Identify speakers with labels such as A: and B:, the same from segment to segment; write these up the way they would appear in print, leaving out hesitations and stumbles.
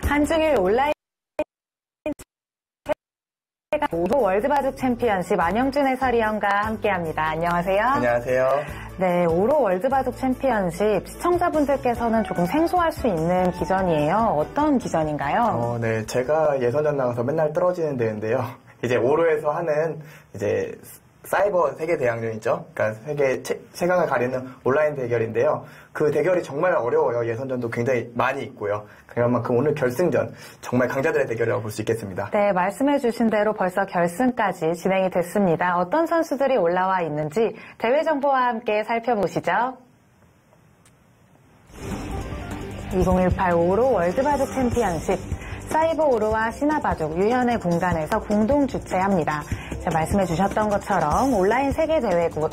A: 한중일 온라인 오로 월드바둑 챔피언십 안영준 해설위원과 함께합니다. 안녕하세요.
B: 안녕하세요.
A: 네, 오로 월드바둑 챔피언십 시청자분들께서는 조금 생소할 수 있는 기전이에요. 어떤 기전인가요?
B: 네, 제가 예선전 나가서 맨날 떨어지는 대회인데요. 이제 오로에서 하는 이제 사이버 세계 대항전 있죠. 그러니까 세계 최강을 가리는 온라인 대결인데요. 그 대결이 정말 어려워요. 예선전도 굉장히 많이 있고요. 그만큼 오늘 결승전 정말 강자들의 대결이라고 볼 수 있겠습니다.
A: 네, 말씀해주신 대로 벌써 결승까지 진행이 됐습니다. 어떤 선수들이 올라와 있는지 대회 정보와 함께 살펴보시죠. 2018 오로 월드바둑 챔피언십 사이버 오로와 신화바둑 유현의 공간에서 공동 주최합니다. 말씀해 주셨던 것처럼 온라인 세계대회고요.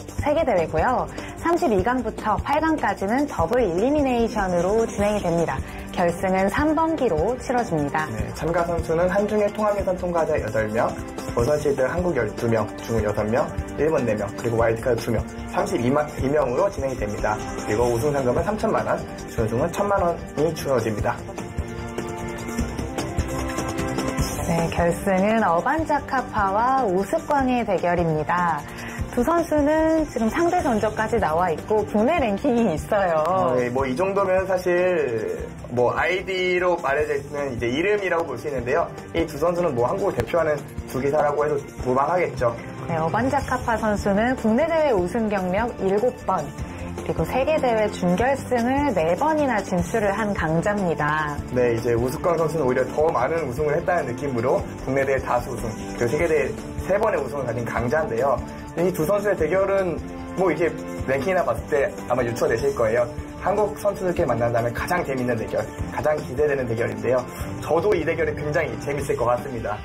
A: 32강부터 8강까지는 더블 일리미네이션으로 진행이 됩니다. 결승은 3번기로 치러집니다.
B: 네, 참가 선수는 한중일 통합예선 통과자 8명, 버선시드 한국 12명, 중국 6명, 일본 4명, 그리고 와일드카드 2명, 32명으로 진행이 됩니다. 그리고 우승 상금은 3천만 원, 준우승은 1천만 원이 주어집니다.
A: 네, 결승은 어반자카파와 우스꽝의 대결입니다. 두 선수는 지금 상대 전적까지 나와 있고 국내 랭킹이 있어요.
B: 네, 이 정도면 사실 아이디로 말해져 있는 이제 이름이라고 볼 수 있는데요. 이 두 선수는 한국을 대표하는 두 기사라고 해도 무방하겠죠.
A: 네, 어반자카파 선수는 국내 대회 우승 경력 7번. 그리고 세계대회 준결승을 4번이나 진출을 한 강자입니다.
B: 네, 이제 우스꽝 선수는 오히려 더 많은 우승을 했다는 느낌으로 국내 대회 다수 우승, 그리고 세계대회 3번의 우승을 가진 강자인데요. 이 두 선수의 대결은 이게 랭킹이나 봤을 때 아마 유추되실 거예요. 한국 선수들끼리 만난다면 가장 재밌는 대결, 가장 기대되는 대결인데요. 저도 이 대결이 굉장히 재밌을 것 같습니다.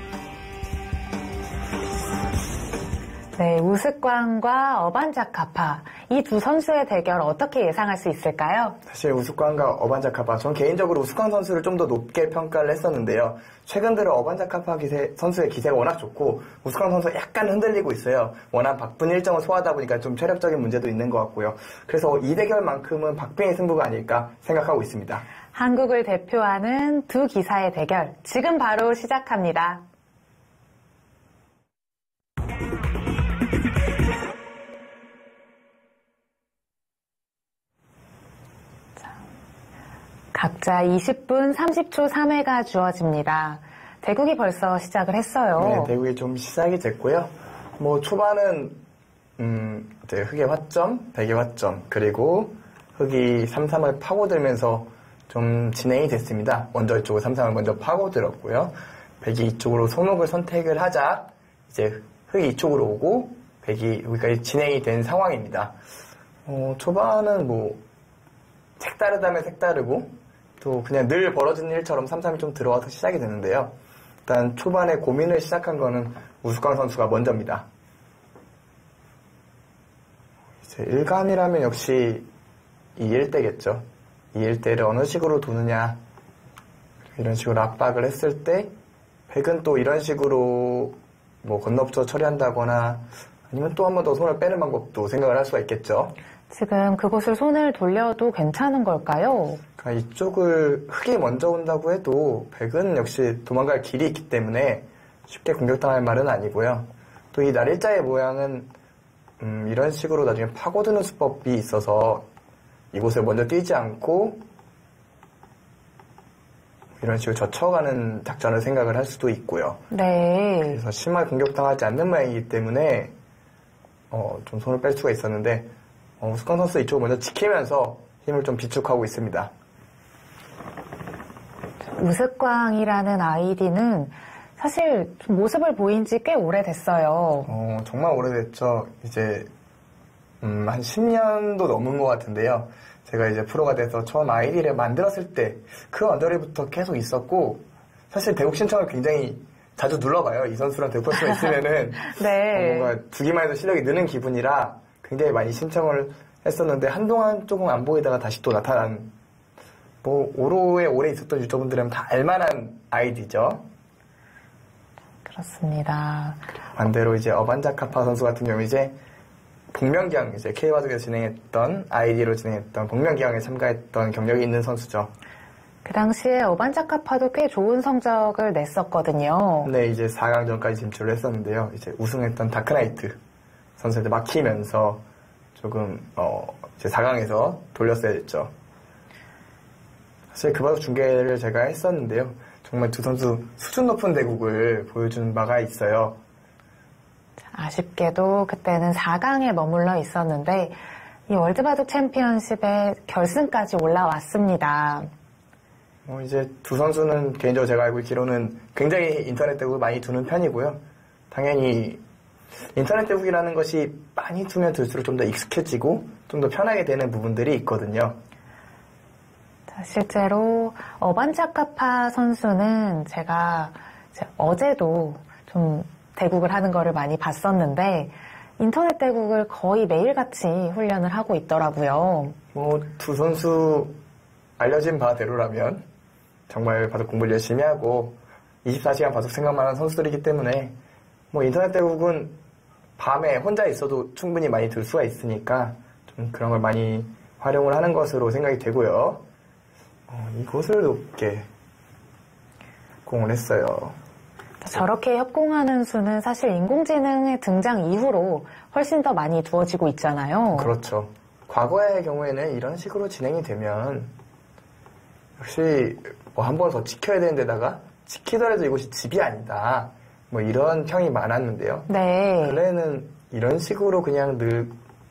A: 네, 우스꽝과 어반자카파 이 두 선수의 대결 어떻게 예상할 수 있을까요?
B: 사실 우스꽝과 어반자카파, 전 개인적으로 우스꽝 선수를 좀 더 높게 평가를 했었는데요. 최근 들어 어반자카파 선수의 기세가 워낙 좋고 우스꽝 선수가 약간 흔들리고 있어요. 워낙 바쁜 일정을 소화하다 보니까 좀 체력적인 문제도 있는 것 같고요. 그래서 이 대결만큼은 박빙의 승부가 아닐까 생각하고 있습니다.
A: 한국을 대표하는 두 기사의 대결 지금 바로 시작합니다. 각자 20분 30초 3회가 주어집니다. 대국이 벌써 시작을 했어요.
B: 네, 대국이 좀 시작이 됐고요. 초반은 이제 흑의 화점, 백의 화점, 그리고 흑이 3-3을 파고들면서 좀 진행이 됐습니다. 먼저 이쪽으로 3-3을 먼저 파고들었고요. 백이 이쪽으로 손목을 선택을 하자 이제 흑이 이쪽으로 오고 백이 여기까지 진행이 된 상황입니다. 초반은 색다르다면 색다르고 또 그냥 늘 벌어지는 일처럼 3-3이 좀 들어와서 시작이 되는데요. 일단 초반에 고민을 시작한 거는 우스꽝 선수가 먼저입니다. 이제 일감이라면 역시 이 일대겠죠. 이 일대를 어느 식으로 두느냐, 이런 식으로 압박을 했을 때 백은 또 이런 식으로 건너붙여 처리한다거나 아니면 또 한 번 더 손을 빼는 방법도 생각을 할 수가 있겠죠.
A: 지금 그곳을 손을 돌려도 괜찮은 걸까요?
B: 그러니까 이쪽을 흑이 먼저 온다고 해도 백은 역시 도망갈 길이 있기 때문에 쉽게 공격당할 말은 아니고요. 또 이 날일자의 모양은 이런 식으로 나중에 파고드는 수법이 있어서 이곳을 먼저 뛰지 않고 이런 식으로 젖혀가는 작전을 생각을 할 수도 있고요.
A: 네.
B: 그래서 심하게 공격당하지 않는 모양이기 때문에 좀 손을 뺄 수가 있었는데 우스꽝 선수 이쪽을 먼저 지키면서 힘을 좀 비축하고 있습니다.
A: 우스꽝이라는 아이디는 사실 좀 모습을 보인 지 꽤 오래됐어요.
B: 정말 오래됐죠. 이제 한 10년도 넘은 것 같은데요. 제가 이제 프로가 돼서 처음 아이디를 만들었을 때 그 언저리부터 계속 있었고 사실 대국 신청을 굉장히 자주 눌러봐요. 이 선수랑 대국 선수가 있으면은
A: 네.
B: 뭔가 두기만 해도 실력이 느는 기분이라 굉장히 많이 신청을 했었는데 한동안 조금 안 보이다가 다시 또 나타난 오로에 오래 있었던 유저분들은 다 알만한 아이디죠.
A: 그렇습니다.
B: 반대로 이제 어반자카파 선수 같은 경우 이제 복면기왕 이제 K바둑에서 진행했던 아이디로 진행했던 복면기왕에 참가했던 경력이 있는 선수죠.
A: 그 당시에 어반자카파도 꽤 좋은 성적을 냈었거든요.
B: 네, 이제 4강전까지 진출을 했었는데요. 이제 우승했던 다크나이트 선수한테 막히면서 조금 이제 4강에서 돌렸어야 됐죠. 사실 그 바둑 중계를 제가 했었는데요. 정말 두 선수 수준 높은 대국을 보여준 바가 있어요.
A: 아쉽게도 그때는 4강에 머물러 있었는데 이 월드바둑 챔피언십의 결승까지 올라왔습니다.
B: 이제 두 선수는 개인적으로 제가 알고 있기로는 굉장히 인터넷 대국을 많이 두는 편이고요. 당연히 인터넷 대국이라는 것이 많이 두면 둘수록 좀 더 익숙해지고 좀 더 편하게 되는 부분들이 있거든요.
A: 실제로 어반자카파 선수는 제가 어제도 좀 대국을 하는 거를 많이 봤었는데 인터넷 대국을 거의 매일같이 훈련을 하고 있더라고요.
B: 두 선수 알려진 바대로라면 정말 바둑 공부를 열심히 하고 24시간 바둑 생각만 하는 선수들이기 때문에 인터넷 대국은 밤에 혼자 있어도 충분히 많이 들 수가 있으니까 좀 그런 걸 많이 활용을 하는 것으로 생각이 되고요. 이곳을 높게 공을 했어요.
A: 저렇게 협공하는 수는 사실 인공지능의 등장 이후로 훨씬 더 많이 두어지고 있잖아요.
B: 그렇죠. 과거의 경우에는 이런 식으로 진행이 되면 역시 한 번 더 지켜야 되는 데다가 지키더라도 이곳이 집이 아니다. 이런 평이 많았는데요.
A: 네.
B: 근래에는 이런 식으로 그냥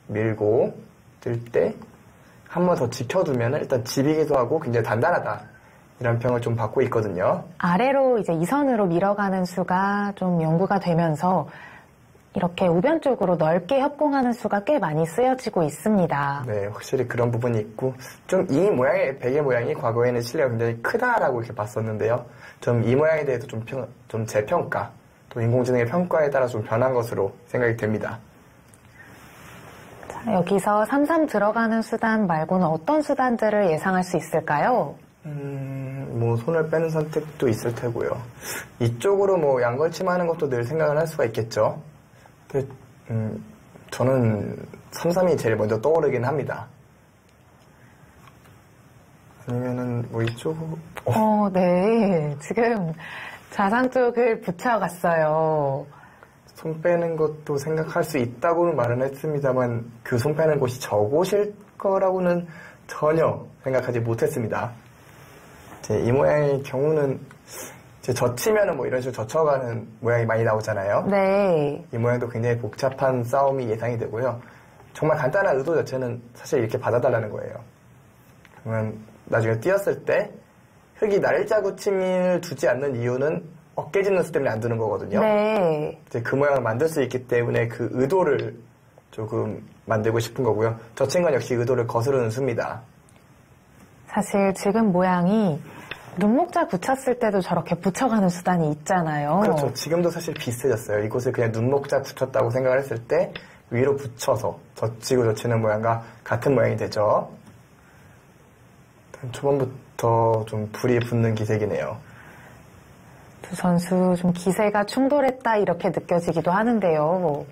B: 밀고 들 때 한 번 더 지켜두면 일단 집이기도 하고 굉장히 단단하다. 이런 평을 좀 받고 있거든요.
A: 아래로 이제 이선으로 밀어가는 수가 좀 연구가 되면서 이렇게 우변 쪽으로 넓게 협공하는 수가 꽤 많이 쓰여지고 있습니다.
B: 네, 확실히 그런 부분이 있고 좀 이 모양의 베개 모양이 과거에는 실내가 굉장히 크다라고 이렇게 봤었는데요. 좀 이 모양에 대해서 좀 재평가, 또 인공지능의 평가에 따라 좀 변한 것으로 생각이 됩니다.
A: 자, 여기서 3-3 들어가는 수단 말고는 어떤 수단들을 예상할 수 있을까요?
B: 손을 빼는 선택도 있을 테고요. 이쪽으로 양걸침하는 것도 늘 생각을 할 수가 있겠죠. 근데, 저는 3-3이 제일 먼저 떠오르긴 합니다. 아니면은, 이쪽으로.
A: 네. 지금 좌상 쪽을 붙여갔어요.
B: 손 빼는 것도 생각할 수 있다고는 말은 했습니다만, 그 손 빼는 곳이 저곳일 거라고는 전혀 생각하지 못했습니다. 이 모양의 경우는 이제 젖히면은 이런 식으로 젖혀가는 모양이 많이 나오잖아요.
A: 네.
B: 이 모양도 굉장히 복잡한 싸움이 예상이 되고요. 정말 간단한 의도 자체는 사실 이렇게 받아달라는 거예요. 그러면 나중에 뛰었을 때 흙이 날짜구침을 두지 않는 이유는 어깨 짚는 수 때문에 안 두는 거거든요.
A: 네.
B: 이제 그 모양을 만들 수 있기 때문에 그 의도를 조금 만들고 싶은 거고요. 젖힌 건 역시 의도를 거스르는 수입니다.
A: 사실 지금 모양이 눈목자 붙였을 때도 저렇게 붙여가는 수단이 있잖아요.
B: 그렇죠. 지금도 사실 비슷해졌어요. 이곳을 그냥 눈목자 붙였다고 생각을 했을 때 위로 붙여서 젖히고 젖히는 모양과 같은 모양이 되죠. 초반부터 좀 불이 붙는 기색이네요.
A: 두 선수 좀 기세가 충돌했다 이렇게 느껴지기도 하는데요.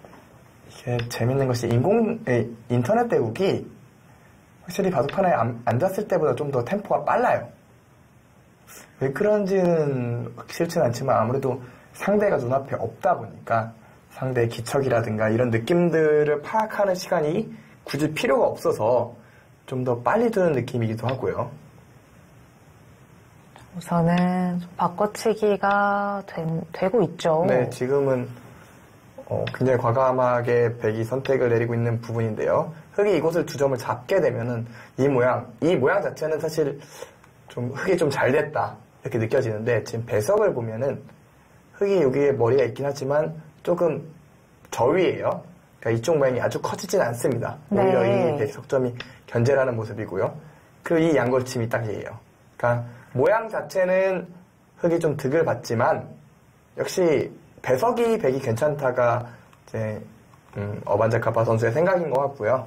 B: 이게 재밌는 것이 인터넷 대국이 확실히 바둑판에 앉았을 때보다 좀 더 템포가 빨라요. 왜 그런지는 싫지는 않지만 아무래도 상대가 눈앞에 없다 보니까 상대의 기척이라든가 이런 느낌들을 파악하는 시간이 굳이 필요가 없어서 좀 더 빨리 드는 느낌이기도 하고요.
A: 우선은 좀 바꿔치기가 되고 있죠.
B: 네, 지금은 굉장히 과감하게 백이 선택을 내리고 있는 부분인데요. 흙이 이곳을 두 점을 잡게 되면은 이 모양 자체는 사실 좀 흙이 좀 잘 됐다 이렇게 느껴지는데 지금 배석을 보면은 흙이 여기에 머리가 있긴 하지만 조금 저 위에요. 그러니까 이쪽 모양이 아주 커지진 않습니다. 오히려
A: 네.
B: 이 배석점이 견제라는 모습이고요. 그리고 이 양걸침이 딱이에요. 그러니까 모양 자체는 흙이 좀 득을 받지만 역시 배석이 백이 괜찮다가 이제 어반자카파 선수의 생각인 것 같고요.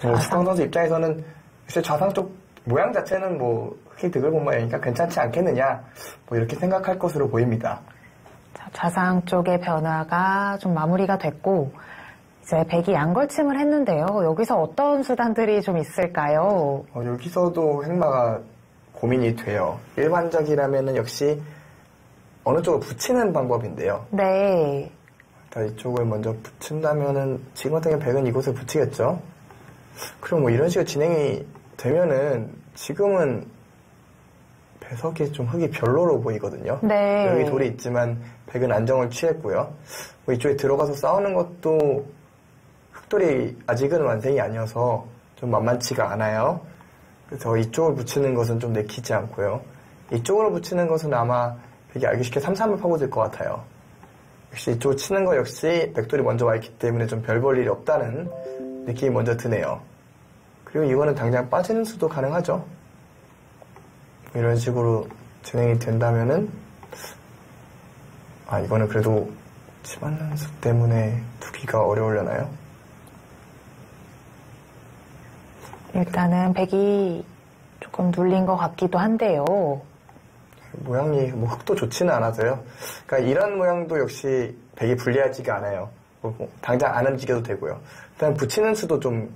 B: 수강 선수 입장에서는 사실 좌상 쪽 모양 자체는 흙이 득을 본 모양이니까 괜찮지 않겠느냐 이렇게 생각할 것으로 보입니다.
A: 자, 좌상 쪽의 변화가 좀 마무리가 됐고 이제 백이 양걸침을 했는데요. 여기서 어떤 수단들이 좀 있을까요?
B: 여기서도 횡마가 고민이 돼요. 일반적이라면은 역시 어느 쪽을 붙이는 방법인데요.
A: 네.
B: 일단 이쪽을 먼저 붙인다면은 지금 같은 경우 백은 이곳을 붙이겠죠. 그럼 뭐 이런 식으로 진행이 되면은 지금은 배석이 좀 흙이 별로로 보이거든요.
A: 네.
B: 여기 돌이 있지만 백은 안정을 취했고요. 뭐 이쪽에 들어가서 싸우는 것도 흙돌이 아직은 완성이 아니어서 좀 만만치가 않아요. 그래서 이쪽을 붙이는 것은 좀 내키지 않고요. 이쪽으로 붙이는 것은 아마 백이 알기 쉽게 3-3을 파고들 것 같아요. 역시 이쪽 치는 거 역시 백돌이 먼저 와 있기 때문에 좀 별 볼 일이 없다는 느낌이 먼저 드네요. 그리고 이거는 당장 빠지는 수도 가능하죠. 이런 식으로 진행이 된다면은 이거는 그래도 집안난수 때문에 두기가 어려우려나요?
A: 일단은 백이 조금 눌린 것 같기도 한데요.
B: 모양이 뭐 흙도 좋지는 않아서요. 그러니까 이런 모양도 역시 백이 불리하지가 않아요. 뭐 당장 안 움직여도 되고요. 일단 붙이는 수도 좀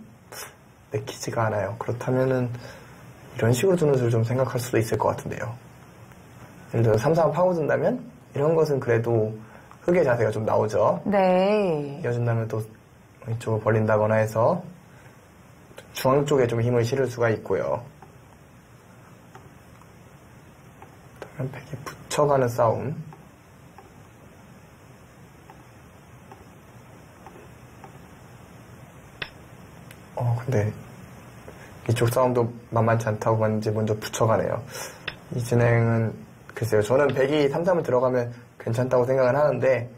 B: 내키지가 않아요. 그렇다면은 이런 식으로 두는 수를 좀 생각할 수도 있을 것 같은데요. 예를 들어 3-3 파고든다면 이런 것은 그래도 흙의 자세가 좀 나오죠.
A: 네.
B: 이어준다면 또 이쪽을 벌린다거나 해서 중앙 쪽에 좀 힘을 실을 수가 있고요. 그러면 백이 붙여가는 싸움. 근데 이쪽 싸움도 만만치 않다고 봤는지 먼저 붙여가네요. 이 진행은 글쎄요. 저는 백이 3-3을 들어가면 괜찮다고 생각을 하는데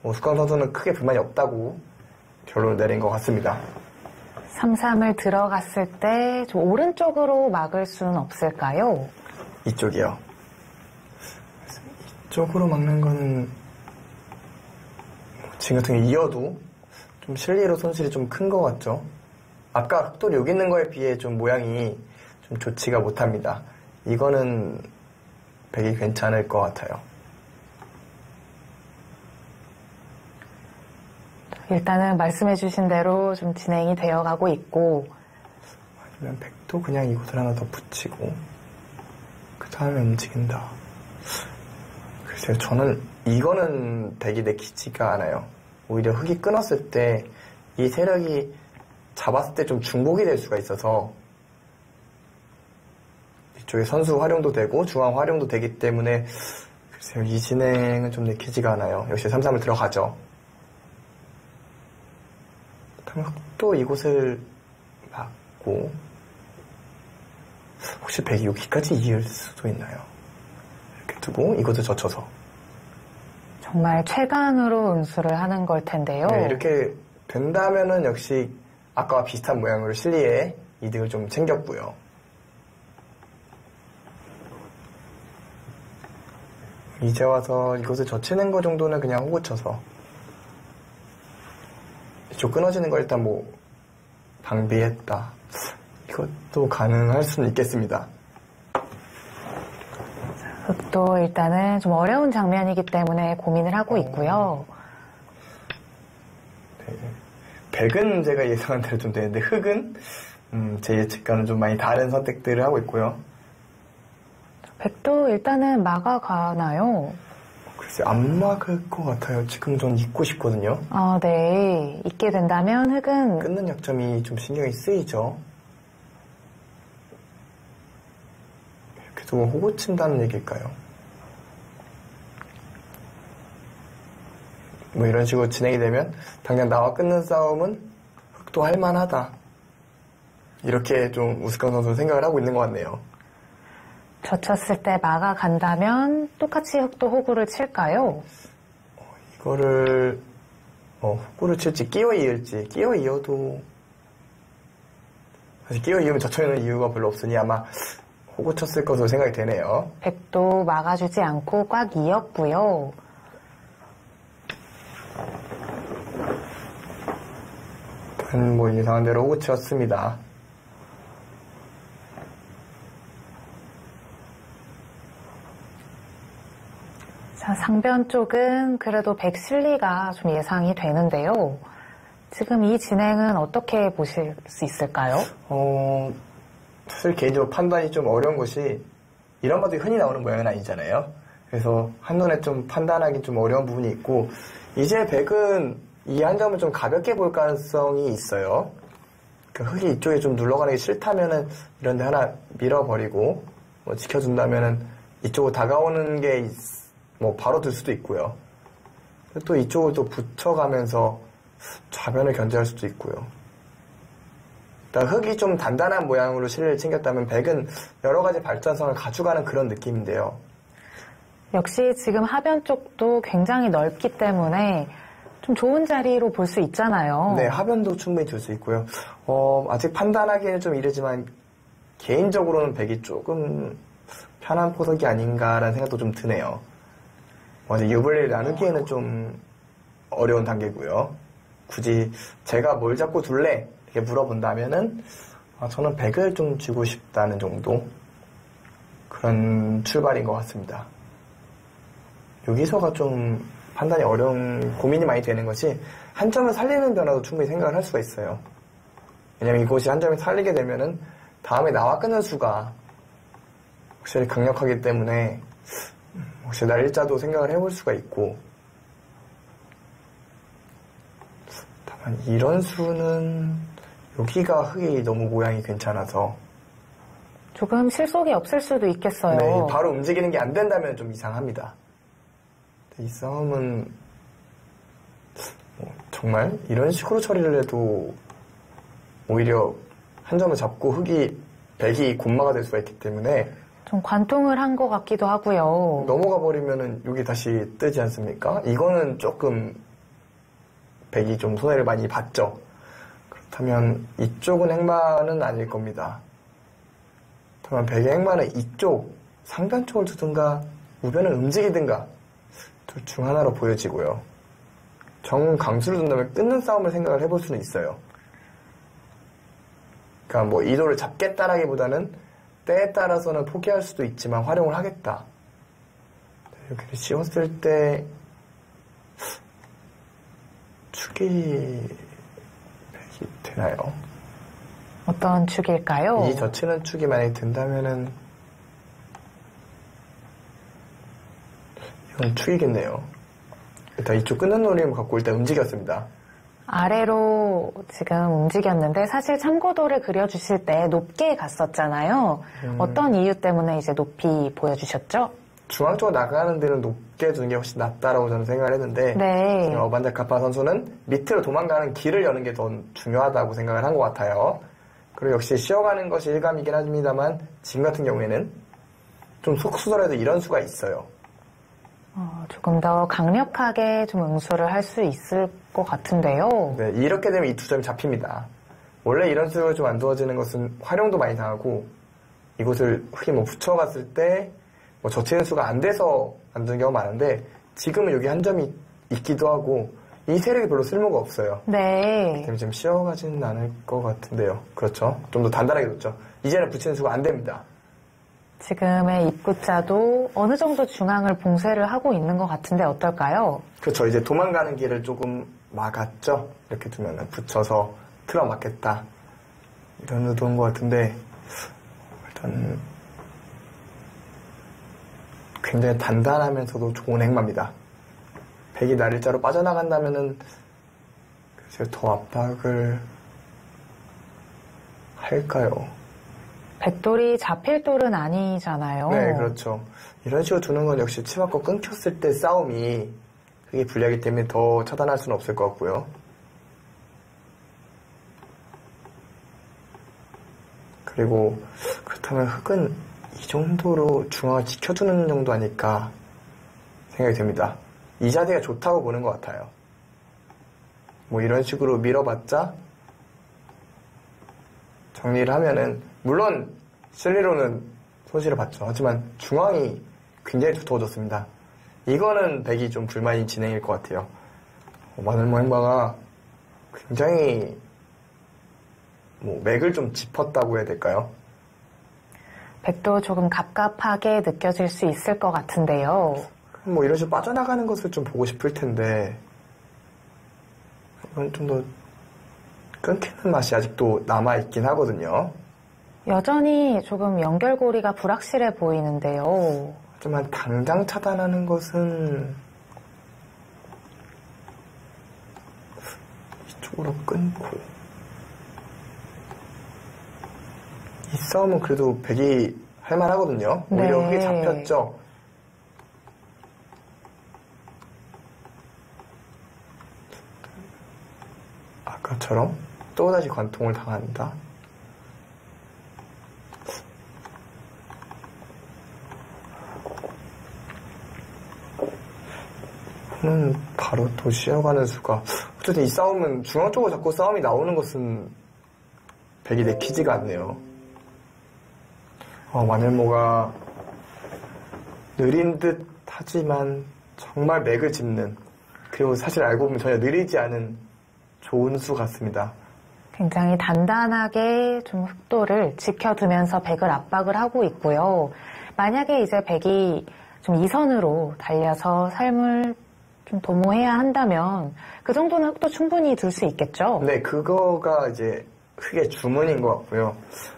B: 우스꽝 선수는 크게 불만이 없다고 결론을 내린 것 같습니다.
A: 3-3을 들어갔을 때 좀 오른쪽으로 막을 수는 없을까요?
B: 이쪽이요. 이쪽으로 막는 거는 지금 같은 경우 이어도 좀 실리로 손실이 좀 큰 것 같죠. 아까 흑돌이 여기 있는 거에 비해 좀 모양이 좀 좋지가 못합니다. 이거는 백이 괜찮을 것 같아요.
A: 일단은 말씀해주신 대로 좀 진행이 되어가고 있고
B: 아니면 백도 그냥 이곳을 하나 더 붙이고 그 다음에 움직인다. 글쎄요. 저는 이거는 백이 내키지가 않아요. 오히려 흙이 끊었을 때 이 세력이 잡았을 때 좀 중복이 될 수가 있어서 이쪽에 선수 활용도 되고 중앙 활용도 되기 때문에 글쎄요. 이 진행은 좀 내키지가 않아요. 역시 3-3을 들어가죠. 그러면 흙도 이곳을 막고 혹시 백이 여기까지 이을 수도 있나요? 이렇게 두고 이곳을 젖혀서
A: 정말 최강으로 운수를 하는 걸 텐데요.
B: 네, 이렇게 된다면은 역시 아까와 비슷한 모양으로 실리의 이득을 좀 챙겼고요. 이제 와서 이것을 젖히는 거 정도는 그냥 호구 쳐서 이쪽 끊어지는 거 일단 뭐 방비했다. 이것도 가능할 수는 있겠습니다.
A: 흙도 일단은 좀 어려운 장면이기 때문에 고민을 하고 있고요.
B: 네. 백은 제가 예상한 대로 좀 되는데 흙은 제 예측과는 좀 많이 다른 선택들을 하고 있고요.
A: 백도 일단은 막아가나요?
B: 글쎄 안 막을 것 같아요. 지금 전 잊고 싶거든요.
A: 네. 잊게 된다면 흙은
B: 끊는 약점이 좀 신경이 쓰이죠. 이렇게 두고 호구 친다는 얘기일까요? 뭐 이런 식으로 진행이 되면 당장 나와 끊는 싸움은 흙도 할만하다. 이렇게 좀 우스꽝 선수는 생각을 하고 있는 것 같네요.
A: 젖혔을 때 막아간다면 똑같이 흙도 호구를 칠까요?
B: 이거를 호구를 칠지 끼워 이을지 끼워 이어도 사실 끼워 이으면 젖혀있는 이유가 별로 없으니 아마 호구 쳤을 것으로 생각이 되네요.
A: 백도 막아주지 않고 꽉 이었고요.
B: 뭐 이상한 대로 호구 쳤습니다.
A: 자, 상변 쪽은 그래도 백실리가 좀 예상이 되는데요. 지금 이 진행은 어떻게 보실 수 있을까요?
B: 사실 개인적으로 판단이 좀 어려운 것이 이런 것들이 흔히 나오는 모양은 아니잖아요. 그래서 한눈에 좀 판단하기 좀 어려운 부분이 있고, 이제 백은 이 한 점을 좀 가볍게 볼 가능성이 있어요. 그 흙이 이쪽에 좀 눌러가는 게 싫다면은 이런 데 하나 밀어버리고 뭐 지켜준다면은 이쪽으로 다가오는 게 뭐 바로 들 수도 있고요. 또 이쪽을 또 붙여가면서 좌변을 견제할 수도 있고요. 흙이 좀 단단한 모양으로 실내를 챙겼다면 백은 여러 가지 발전성을 가져가는 그런 느낌인데요.
A: 역시 지금 하변 쪽도 굉장히 넓기 때문에 좀 좋은 자리로 볼 수 있잖아요.
B: 네, 하변도 충분히 둘 수 있고요. 아직 판단하기에는 좀 이르지만 개인적으로는 백이 조금 편한 포석이 아닌가라는 생각도 좀 드네요. 이제 유불리를 나누기에는 좀 어려운 단계고요. 굳이 제가 뭘 잡고 둘래? 이렇게 물어본다면은 저는 백을 좀 쥐고 싶다는 정도 그런 출발인 것 같습니다. 여기서가 좀 판단이 어려운 고민이 많이 되는 것이 한 점을 살리는 변화도 충분히 생각을 할 수가 있어요. 왜냐면 이곳이 한 점을 살리게 되면은 다음에 나와 끊는 수가 확실히 강력하기 때문에 혹시 날짜도 생각을 해볼 수가 있고, 다만 이런 수는 여기가 흙이 너무 모양이 괜찮아서
A: 조금 실속이 없을 수도 있겠어요.
B: 네, 바로 움직이는 게 안 된다면 좀 이상합니다. 이 싸움은 정말 이런 식으로 처리를 해도 오히려 한 점을 잡고 백이 곤마가 될 수가 있기 때문에
A: 좀 관통을 한 것 같기도 하고요.
B: 넘어가 버리면은 여기 다시 뜨지 않습니까? 이거는 조금 백이 좀 손해를 많이 봤죠. 그렇다면 이쪽은 행마는 아닐 겁니다. 다만 백의 행마는 이쪽 상변 쪽을 두든가 우변을 움직이든가 둘 중 하나로 보여지고요. 정강수를 둔다면 끊는 싸움을 생각을 해볼 수는 있어요. 그러니까 뭐 이도를 잡겠다라기보다는 때에 따라서는 포기할 수도 있지만 활용을 하겠다. 여기를 씌웠을 때 축이 백이 되나요?
A: 어떤 축일까요?
B: 이 젖히는 축이 만약에 된다면은 이건 축이겠네요. 일단 이쪽 끊는 노림을 갖고 일단 움직였습니다.
A: 아래로 지금 움직였는데 사실 참고도를 그려주실 때 높게 갔었잖아요. 어떤 이유 때문에 이제 높이 보여주셨죠?
B: 중앙 쪽으로 나가는 데는 높게 두는 게 훨씬 낫다라고 저는 생각을 했는데
A: 네.
B: 어반자카파 선수는 밑으로 도망가는 길을 여는 게 더 중요하다고 생각을 한 것 같아요. 그리고 역시 쉬어가는 것이 일감이긴 합니다만 지금 같은 경우에는 좀 속수더라도 이런 수가 있어요.
A: 조금 더 강력하게 좀 응수를 할 수 있을 것 같은데요.
B: 네, 이렇게 되면 이 두 점이 잡힙니다. 원래 이런 수가 좀 안 두어지는 것은 활용도 많이 당하고 이곳을 흙이 붙여갔을 때 젖히는 수가 안 돼서 안 되는 경우가 많은데 지금은 여기 한 점이 있기도 하고 이 세력이 별로 쓸모가 없어요.
A: 네.
B: 때문에 지금 쉬어가지는 않을 것 같은데요. 그렇죠. 좀 더 단단하게 뒀죠. 이제는 붙이는 수가 안 됩니다.
A: 지금의 입구자도 어느 정도 중앙을 봉쇄를 하고 있는 것 같은데 어떨까요?
B: 그렇죠. 이제 도망가는 길을 조금 막았죠. 이렇게 두면 붙여서 틀어막겠다. 이런 의도인 것 같은데 일단 굉장히 단단하면서도 좋은 행마입니다. 백이 날일자로 빠져나간다면은 글쎄요, 더 압박을 할까요?
A: 백돌이 잡힐 돌은 아니잖아요.
B: 네, 그렇죠. 이런 식으로 두는 건 역시 치맞고 끊겼을 때 싸움이 그게 불리하기 때문에 더 차단할 수는 없을 것 같고요. 그리고 그렇다면 흙은 이 정도로 중앙을 지켜주는 정도 아닐까 생각이 듭니다. 이 자세가 좋다고 보는 것 같아요. 이런 식으로 밀어봤자 정리를 하면은 물론 실리로는 손실을 봤죠. 하지만 중앙이 굉장히 두터워졌습니다. 이거는 백이 좀 불만인 진행일 것 같아요. 마늘모 행마가 굉장히 맥을 좀 짚었다고 해야 될까요?
A: 백도 조금 갑갑하게 느껴질 수 있을 것 같은데요.
B: 이런 식으로 빠져나가는 것을 좀 보고 싶을 텐데 이건 좀 더 끊기는 맛이 아직도 남아있긴 하거든요.
A: 여전히 조금 연결고리가 불확실해 보이는데요.
B: 하지만 당장 차단하는 것은 이쪽으로 끊고, 이 싸움은 그래도 백이 할만하거든요. 오히려
A: 네.
B: 흙이 잡혔죠. 아까처럼 또다시 관통을 당한다. 바로 또 쉬어가는 수가. 어쨌든 이 싸움은 중앙 쪽으로 자꾸 싸움이 나오는 것은 백이 내키지가 않네요. 마늘모가 느린 듯 하지만 정말 맥을 짚는, 그리고 사실 알고 보면 전혀 느리지 않은 좋은 수 같습니다.
A: 굉장히 단단하게 좀 흑도를 지켜두면서 백을 압박을 하고 있고요. 만약에 이제 백이 좀 이선으로 달려서 삶을 좀 도모해야 한다면 그 정도는 흑도 충분히 둘 수 있겠죠?
B: 네, 그거가 이제 흑의 주문인 것 같고요.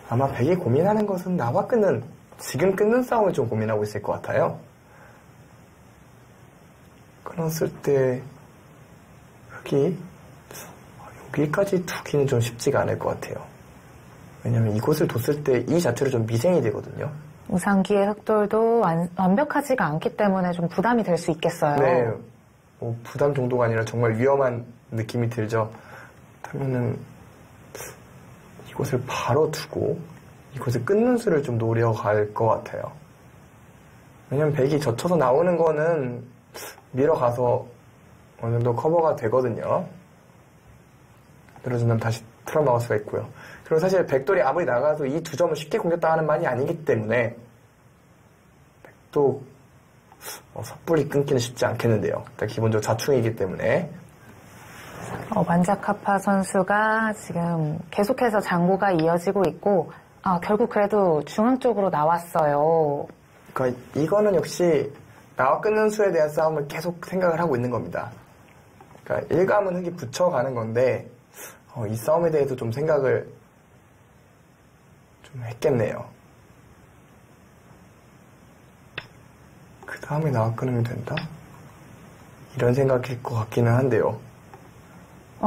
B: 아마 백이 고민하는 것은 나와 끊는, 지금 끊는 싸움을 좀 고민하고 있을 것 같아요. 끊었을 때 흑이 여기까지 두기는 좀 쉽지가 않을 것 같아요. 왜냐면 이곳을 뒀을 때 이 자체로 좀 미생이 되거든요.
A: 우상기의 흑돌도 완벽하지가 않기 때문에 좀 부담이 될 수 있겠어요.
B: 네, 부담 정도가 아니라 정말 위험한 느낌이 들죠. 그러면은 이곳을 바로 두고 이곳을 끊는 수를 좀 노려갈 것 같아요. 왜냐면 백이 젖혀서 나오는 거는 밀어가서 어느 정도 커버가 되거든요. 늘어준다면 다시 틀어막을 수가 있고요. 그리고 사실 백돌이 아무리 나가도 이 두 점을 쉽게 공격당하는 말이 아니기 때문에 백도 섣불리 끊기는 쉽지 않겠는데요. 일단 기본적으로 자충이기 때문에.
A: 만자카파 선수가 지금 계속해서 장고가 이어지고 있고, 결국 그래도 중앙 쪽으로 나왔어요.
B: 그러니까 이거는 역시 나와 끊는 수에 대한 싸움을 계속 생각을 하고 있는 겁니다. 그러니까 일감은 흙이 붙여가는 건데 이 싸움에 대해서 좀 생각을 좀 했겠네요. 그 다음에 나와 끊으면 된다? 이런 생각일 것 같기는 한데요.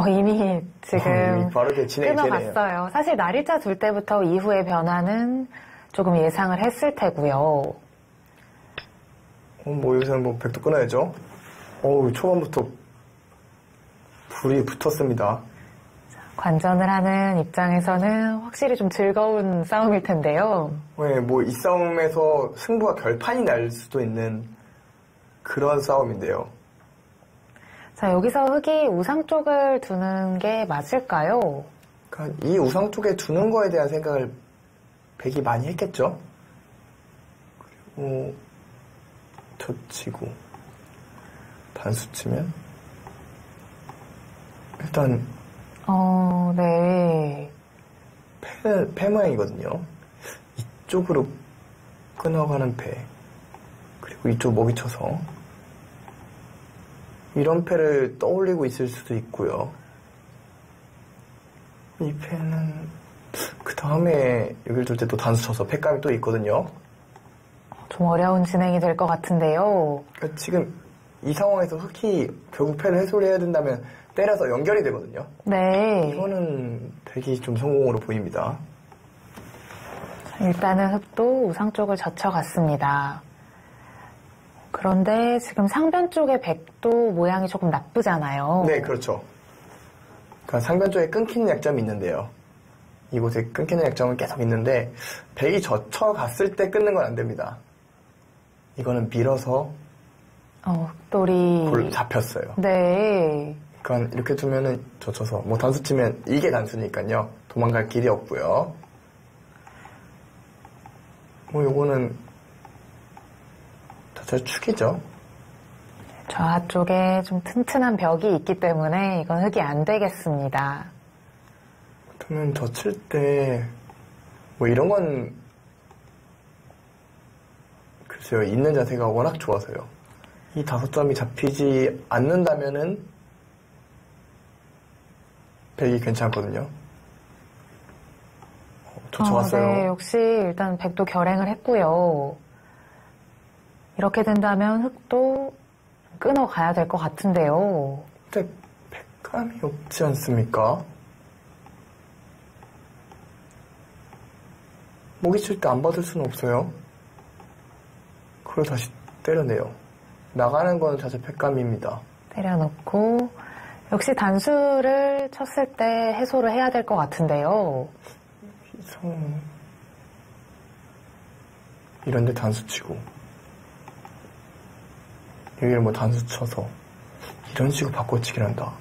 A: 이미 지금
B: 이미 바로 진행이 되네요.
A: 끊어갔어요. 사실 날일자 둘 때부터 이후의 변화는 조금 예상을 했을 테고요.
B: 여기서는 백도 끊어야죠. 초반부터 불이 붙었습니다.
A: 관전을 하는 입장에서는 확실히 좀 즐거운 싸움일 텐데요.
B: 네, 이 싸움에서 승부가 결판이 날 수도 있는 그런 싸움인데요.
A: 자, 여기서 흑이 우상 쪽을 두는 게 맞을까요?
B: 그러니까 이 우상 쪽에 두는 거에 대한 생각을 백이 많이 했겠죠. 그리고 젖히고 단수 치면 일단
A: 네.
B: 패 모양이거든요. 이쪽으로 끊어가는 패, 그리고 이쪽 먹이 쳐서 이런 패를 떠올리고 있을 수도 있고요. 이 패는 그 다음에 여기를 둘 때 또 단수 쳐서 패감이 또 있거든요.
A: 좀 어려운 진행이 될 것 같은데요.
B: 그러니까 지금 이 상황에서 흑이 결국 패를 해소를 해야 된다면 때려서 연결이 되거든요.
A: 네.
B: 이거는 되게 좀 성공으로 보입니다.
A: 일단은 흑도 우상 쪽을 젖혀갔습니다. 그런데 지금 상변 쪽의 백도 모양이 조금 나쁘잖아요.
B: 네, 그렇죠. 그러니까 상변 쪽에 끊기는 약점이 있는데요. 이곳에 끊기는 약점은 계속 있는데 백이 젖혀갔을 때 끊는 건 안 됩니다. 이거는 밀어서
A: 흑돌이
B: 잡혔어요.
A: 네.
B: 그러니까 이렇게 두면은 젖혀서 단수 치면 이게 단수니까요. 도망갈 길이 없고요. 요거는 자체 축이죠.
A: 좌 쪽에 좀 튼튼한 벽이 있기 때문에 이건 흑이 안 되겠습니다.
B: 그러면 젖힐 때 이런 건 글쎄요, 있는 자세가 워낙 좋아서요. 이 5점이 잡히지 않는다면은 백이 괜찮거든요. 좋았어요.
A: 네, 역시 일단 백도 결행을 했고요. 이렇게 된다면 흑도 끊어가야 될 것 같은데요.
B: 근데 백감이 없지 않습니까? 목이 칠 때 안 받을 수는 없어요. 그걸 다시 때려내요. 나가는 건 자체 백감입니다.
A: 때려놓고 역시 단수를 쳤을 때 해소를 해야 될 것 같은데요.
B: 이런데 단수 치고 여기를 뭐 단수 쳐서 이런 식으로 바꿔치기를 한다.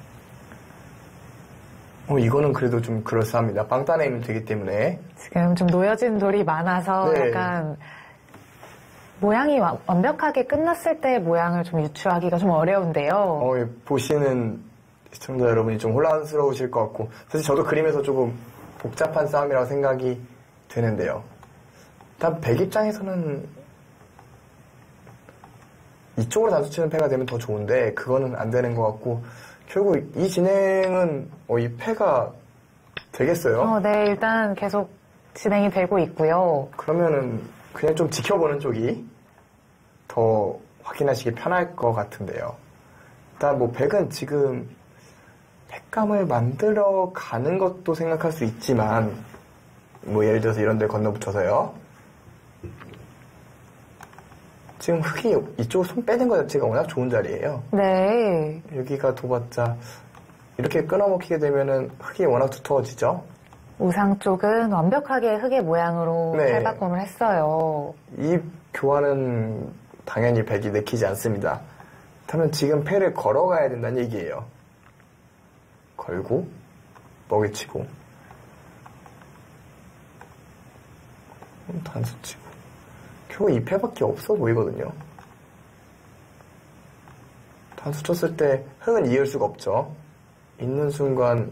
B: 이거는 그래도 좀 그럴싸합니다. 빵따내 힘이 되기 때문에.
A: 지금 좀 놓여진 돌이 많아서
B: 네.
A: 약간 모양이 완벽하게 끝났을 때 모양을 좀 유추하기가 좀 어려운데요.
B: 보시는 시청자 여러분이 좀 혼란스러우실 것 같고, 사실 저도 그림에서 조금 복잡한 싸움이라고 생각이 되는데요. 일단 백 입장에서는 이쪽으로 단수 치는 패가 되면 더 좋은데 그거는 안 되는 것 같고, 결국 이 진행은 이 패가 되겠어요?
A: 네, 일단 계속 진행이 되고 있고요.
B: 그러면은 그냥 좀 지켜보는 쪽이 더 확인하시기 편할 것 같은데요. 일단 뭐 백은 지금 팩감을 만들어 가는 것도 생각할 수 있지만, 뭐 예를 들어서 이런 데 건너붙여서요. 지금 흙이 이쪽 손 빼는 것 자체가 워낙 좋은 자리예요.
A: 네.
B: 여기가 둬봤자 이렇게 끊어먹히게 되면은 흙이 워낙 두터워지죠.
A: 우상 쪽은 완벽하게 흙의 모양으로
B: 네.
A: 탈바꿈을 했어요.
B: 이 교환은 당연히 백이 내키지 않습니다. 그렇다면 지금 패를 걸어가야 된다는 얘기예요. 걸고 먹이치고 단수치고 결국 이 패밖에 없어 보이거든요. 단수 쳤을 때 흙은 이을 수가 없죠. 있는 순간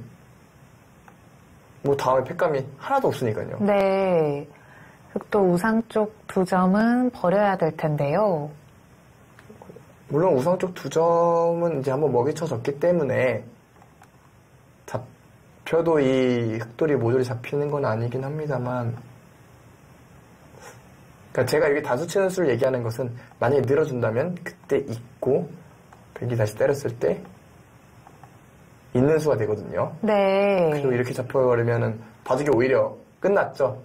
B: 뭐 다음에 패감이 하나도 없으니까요.
A: 네. 흑도 우상 쪽 2점은 버려야 될 텐데요.
B: 물론 우상 쪽 2점은 이제 한번 먹이쳐졌기 때문에 잡혀도 이 흑돌이 모조리 잡히는 건 아니긴 합니다만, 그러니까 제가 여기 단수 치는 수를 얘기하는 것은 만약에 늘어준다면 그때 있고 백이 다시 때렸을 때 있는 수가 되거든요.
A: 네.
B: 그리고 이렇게 잡혀버리면은 봐주기 오히려 끝났죠.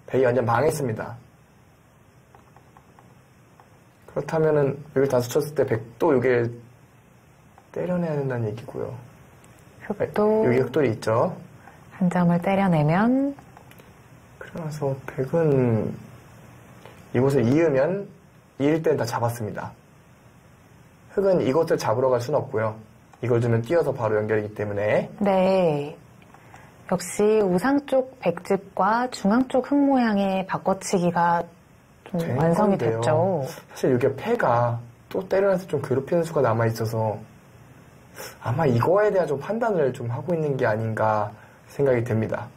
B: 백이 완전 망했습니다. 그렇다면은 여기 단수 쳤을 때 백도 여기를 때려내야 된다는 얘기고요.
A: 흑도
B: 여기 흑돌이 있죠.
A: 한 점을 때려내면,
B: 그래서 백은 이곳을 이으면 이을 때는 다 잡았습니다. 흑은 이것을 잡으러 갈 수는 없고요. 이걸 주면 뛰어서 바로 연결이기 때문에.
A: 네. 역시 우상 쪽 백집과 중앙 쪽 흙 모양의 바꿔치기가 좀 완성이
B: 건데요.
A: 됐죠.
B: 사실 여기 패가 또 때려내서 좀 괴롭히는 수가 남아있어서 아마 이거에 대한 좀 판단을 좀 하고 있는 게 아닌가 생각이 됩니다.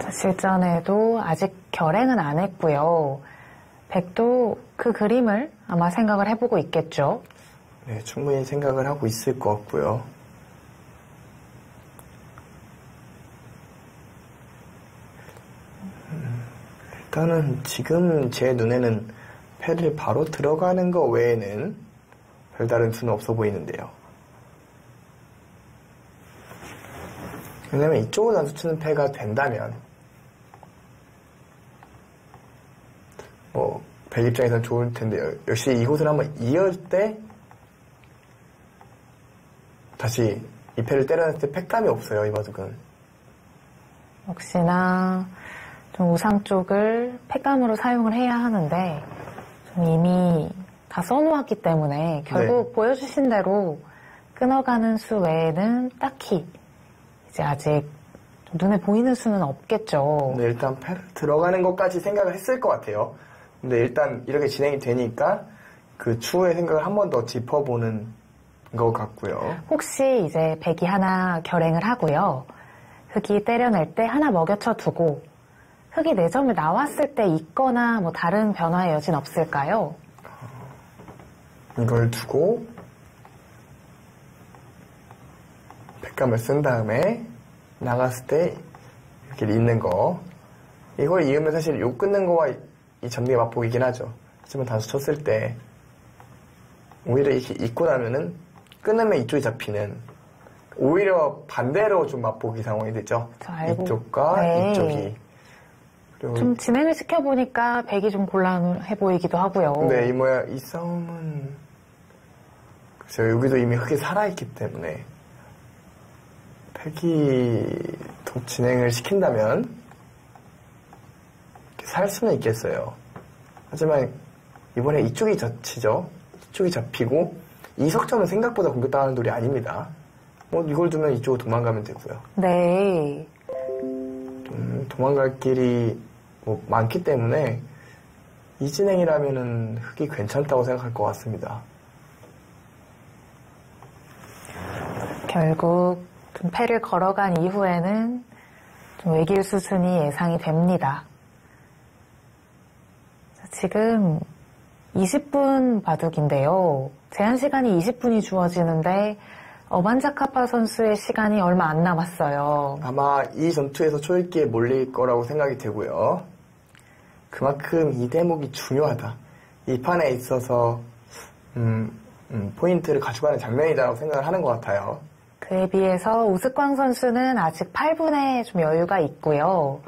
A: 자, 실전에도 아직 결행은 안 했고요. 백도 그 그림을 아마 생각을 해보고 있겠죠.
B: 네, 충분히 생각을 하고 있을 것 같고요. 일단은 지금 제 눈에는 패를 바로 들어가는 거 외에는 별다른 수는 없어 보이는데요. 왜냐면 이쪽으로 단수 치는 패가 된다면 뭐 백 입장에서는 좋을 텐데요. 역시 이곳을 한번 이을 때 다시 이 패를 때려냈을 때 패감이 없어요. 이 바둑은.
A: 역시나 좀 우상 쪽을 패감으로 사용을 해야 하는데 좀 이미 다 써놓았기 때문에 결국 보여주신 대로 끊어가는 수 외에는 딱히 이제 아직 눈에 보이는 수는 없겠죠.
B: 네, 일단 패를 들어가는 것까지 생각을 했을 것 같아요. 근데 일단 이렇게 진행이 되니까 그 추후의 생각을 한 번 더 짚어보는 것 같고요.
A: 혹시 이제 백이 하나 결행을 하고요. 흑이 때려낼 때 하나 먹여쳐 두고 흑이 4점을 나왔을 때 있거나 뭐 다른 변화의 여진 없을까요?
B: 이걸 두고 백감을 쓴 다음에 나갔을 때 이렇게 잇는 거. 이걸 이으면 사실 요 끊는 거와 이 잡는 게 맞보이긴 하죠. 하지만 단수 쳤을 때 오히려 이렇게 잇고 나면은 끊으면 이쪽이 잡히는, 오히려 반대로 좀 맛보기 상황이 되죠. 이쪽과
A: 네.
B: 이쪽이. 그리고
A: 좀 진행을 시켜보니까 백이 좀 곤란해 보이기도 하고요.
B: 네, 이 싸움은 글쎄요, 여기도 이미 흙이 살아있기 때문에 백이 더 진행을 시킨다면 이렇게 살 수는 있겠어요. 하지만 이번에 이쪽이 젖히죠. 이쪽이 잡히고 이 석점은 생각보다 공격당하는 돌이 아닙니다. 이걸 두면 이쪽으로 도망가면 되고요.
A: 네.
B: 도망갈 길이 많기 때문에 이 진행이라면은 흙이 괜찮다고 생각할 것 같습니다.
A: 결국 좀 패를 걸어간 이후에는 좀 외길 수순이 예상이 됩니다. 지금 20분 바둑인데요. 제한 시간이 20분이 주어지는데 어반자카파 선수의 시간이 얼마 안 남았어요.
B: 아마 이 전투에서 초읽기에 몰릴 거라고 생각이 되고요. 그만큼 이 대목이 중요하다. 이 판에 있어서 포인트를 가져가는 장면이다라고 생각을 하는 것 같아요.
A: 그에 비해서 우스꽝 선수는 아직 8분에 좀 여유가 있고요.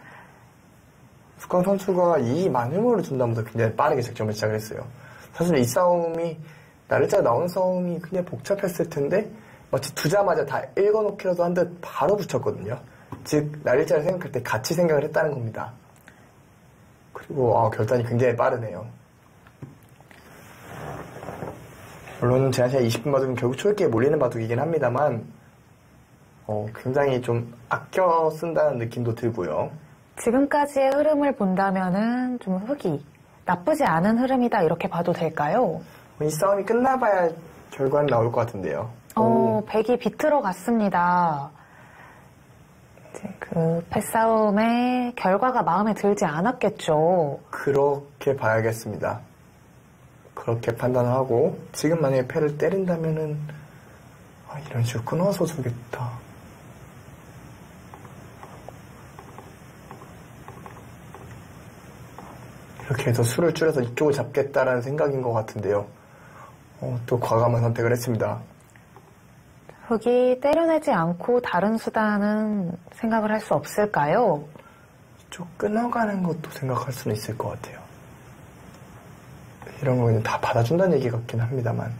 B: 우스꽝 선수가 이 마늘모를 준다면서 굉장히 빠르게 작전을 시작을 했어요. 사실 이 싸움이 날짜가 나오는 싸움이 굉장히 복잡했을 텐데 마치 두자마자 다 읽어놓기라도 한 듯 바로 붙였거든요. 즉 날짜를 생각할 때 같이 생각을 했다는 겁니다. 그리고 결단이 굉장히 빠르네요. 물론 제한 시간 20분 바둑은 결국 초읽기에 몰리는 바둑이긴 합니다만 굉장히 좀 아껴 쓴다는 느낌도 들고요.
A: 지금까지의 흐름을 본다면은 좀 흙이 나쁘지 않은 흐름이다 이렇게 봐도 될까요?
B: 이 싸움이 끝나봐야 결과는 나올 것 같은데요.
A: 백이 비틀어 갔습니다. 그 패싸움의 결과가 마음에 들지 않았겠죠.
B: 그렇게 봐야겠습니다. 그렇게 판단을 하고 지금 만약에 패를 때린다면은 이런 식으로 끊어서 주겠다. 이렇게 해서 수를 줄여서 이쪽을 잡겠다라는 생각인 것 같은데요. 또 과감한 선택을 했습니다.
A: 흙이 때려내지 않고 다른 수단은 생각을 할 수 없을까요?
B: 이쪽 끊어가는 것도 생각할 수는 있을 것 같아요. 이런 거 그냥 다 받아준다는 얘기 같긴 합니다만.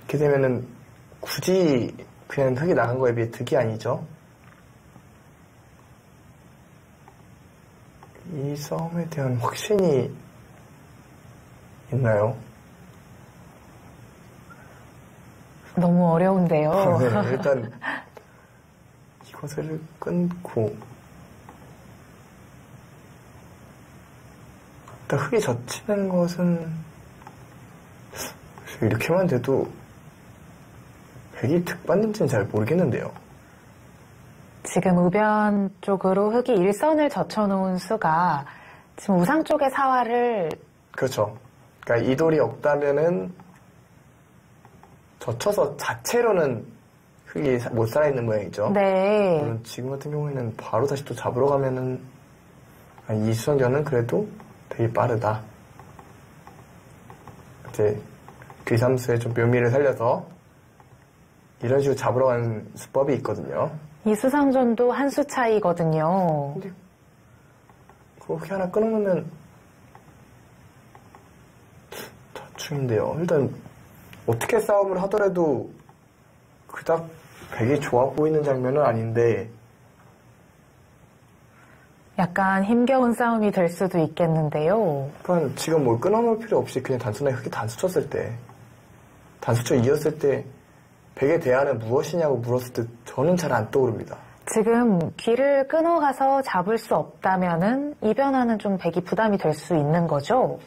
B: 이렇게 되면은 굳이 그냥 흙이 나간 거에 비해 득이 아니죠. 이 싸움에 대한 확신이 있나요?
A: 너무 어려운데요.
B: 네, 일단 이것을 끊고 일단 흙이 젖히는 것은 이렇게만 돼도 백이 득받는지는 잘 모르겠는데요.
A: 지금 우변 쪽으로 흙이 일선을 젖혀놓은 수가 지금 우상 쪽의 사활을
B: 그렇죠. 그러니까 이 돌이 없다면은 젖혀서 자체로는 흙이 못 살아있는 모양이죠.
A: 네.
B: 물론 지금 같은 경우에는 바로 다시 또 잡으러 가면은 이 수성전은 그래도 되게 빠르다. 이제 귀삼수의 좀 묘미를 살려서 이런 식으로 잡으러 가는 수법이 있거든요.
A: 이 수상전도 한 수 차이거든요.
B: 근데 그렇게 하나 끊어놓으면 다충인데요. 일단 어떻게 싸움을 하더라도 그닥 백이 좋아 보이는 장면은 아닌데
A: 약간 힘겨운 싸움이 될 수도 있겠는데요.
B: 그러니까 지금 뭘 끊어놓을 필요 없이 그냥 단순하게 흙이 단수 쳤을 때 단수쳐 이었을 때 백의 대안은 무엇이냐고 물었을 때 저는 잘 안 떠오릅니다.
A: 지금 귀를 끊어가서 잡을 수 없다면은 이 변화는 좀 백이 부담이 될 수 있는 거죠?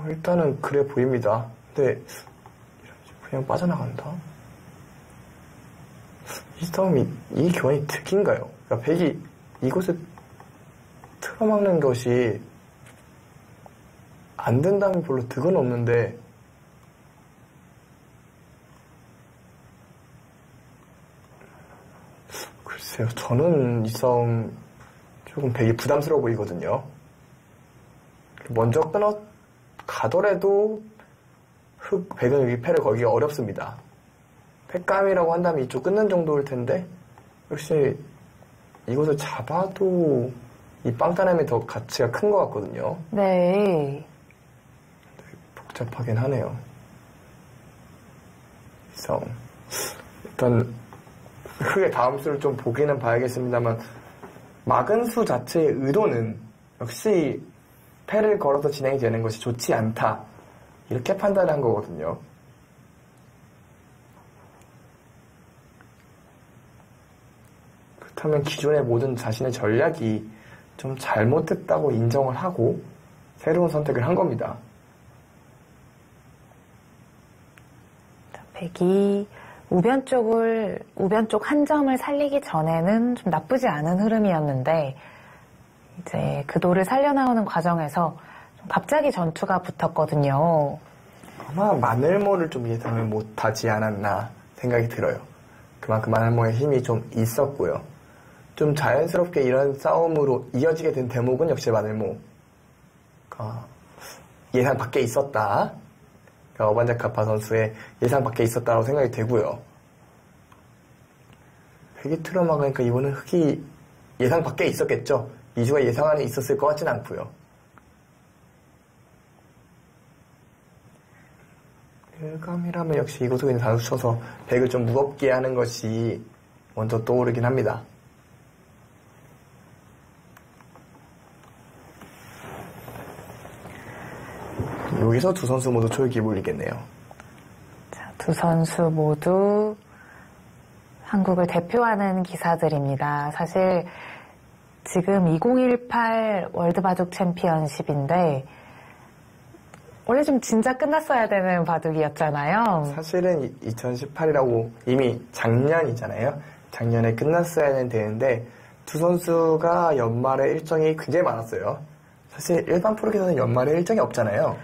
B: 일단은 그래 보입니다. 근데 그냥 빠져나간다? 이 싸움이 이 교환이 득인가요? 그러니까 백이 이곳에 틀어막는 것이 안 된다면 별로 득은 없는데 글쎄요, 저는 이성 조금 백이 부담스러워 보이거든요. 먼저 끊어 가더라도 백은 여기 패를 걸기가 어렵습니다. 패감이라고 한다면 이쪽 끊는 정도일 텐데, 역시 이것을 잡아도 이 빵따남이 더 가치가 큰 것 같거든요.
A: 네.
B: 복잡하긴 하네요. 이성. 일단 흑의 다음 수를 좀 보기는 봐야겠습니다만, 막은 수 자체의 의도는 역시 패를 걸어서 진행이 되는 것이 좋지 않다, 이렇게 판단한 거거든요. 그렇다면 기존의 모든 자신의 전략이 좀 잘못됐다고 인정을 하고 새로운 선택을 한 겁니다.
A: 백이 우변 쪽 한 점을 살리기 전에는 좀 나쁘지 않은 흐름이었는데, 이제 그 돌을 살려나오는 과정에서 좀 갑자기 전투가 붙었거든요.
B: 아마 마늘모를 좀 예상을 못하지 않았나 생각이 들어요. 그만큼 마늘모의 힘이 좀 있었고요. 좀 자연스럽게 이런 싸움으로 이어지게 된 대목은 역시 마늘모가 예상 밖에 있었다. 어반자카파 선수의 예상 밖에 있었다고 생각이 되고요. 백이 틀어막으니까 이번엔 흑이 예상 밖에 있었겠죠. 이주가 예상 안에 있었을 것 같진 않고요. 일감이라면 역시 이곳에 그냥 단수 쳐서 백을 좀 무겁게 하는 것이 먼저 떠오르긴 합니다. 여기서 두 선수 모두 초읽기 몰리겠네요.
A: 자, 두 선수 모두 한국을 대표하는 기사들입니다. 사실 지금 2018 월드 바둑 챔피언십인데 원래 좀 진짜 끝났어야 되는 바둑이었잖아요.
B: 사실은 2018이라고 이미 작년이잖아요. 작년에 끝났어야 되는데 두 선수가 연말에 일정이 굉장히 많았어요. 사실 일반 프로에서는 연말에 일정이 없잖아요.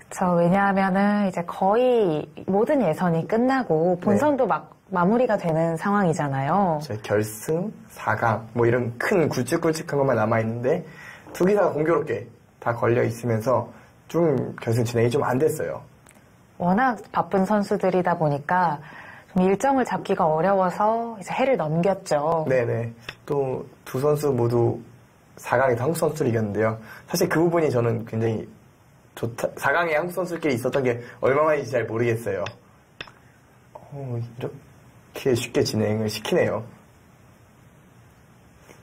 A: 그렇죠. 왜냐하면은 이제 거의 모든 예선이 끝나고 본선도 막 마무리가 되는 상황이잖아요.
B: 결승, 4강 뭐 이런 큰 굵직굵직한 것만 남아있는데 두 기사가 공교롭게 다 걸려 있으면서 좀 결승 진행이 좀 안 됐어요.
A: 워낙 바쁜 선수들이다 보니까 좀 일정을 잡기가 어려워서 이제 해를 넘겼죠.
B: 네네. 또 두 선수 모두 4강에서 한국 선수를 이겼는데요. 사실 그 부분이 저는 굉장히 좋다. 4강에 한국 선수들끼리 있었던 게 얼마만인지 잘 모르겠어요. 이렇게 쉽게 진행을 시키네요.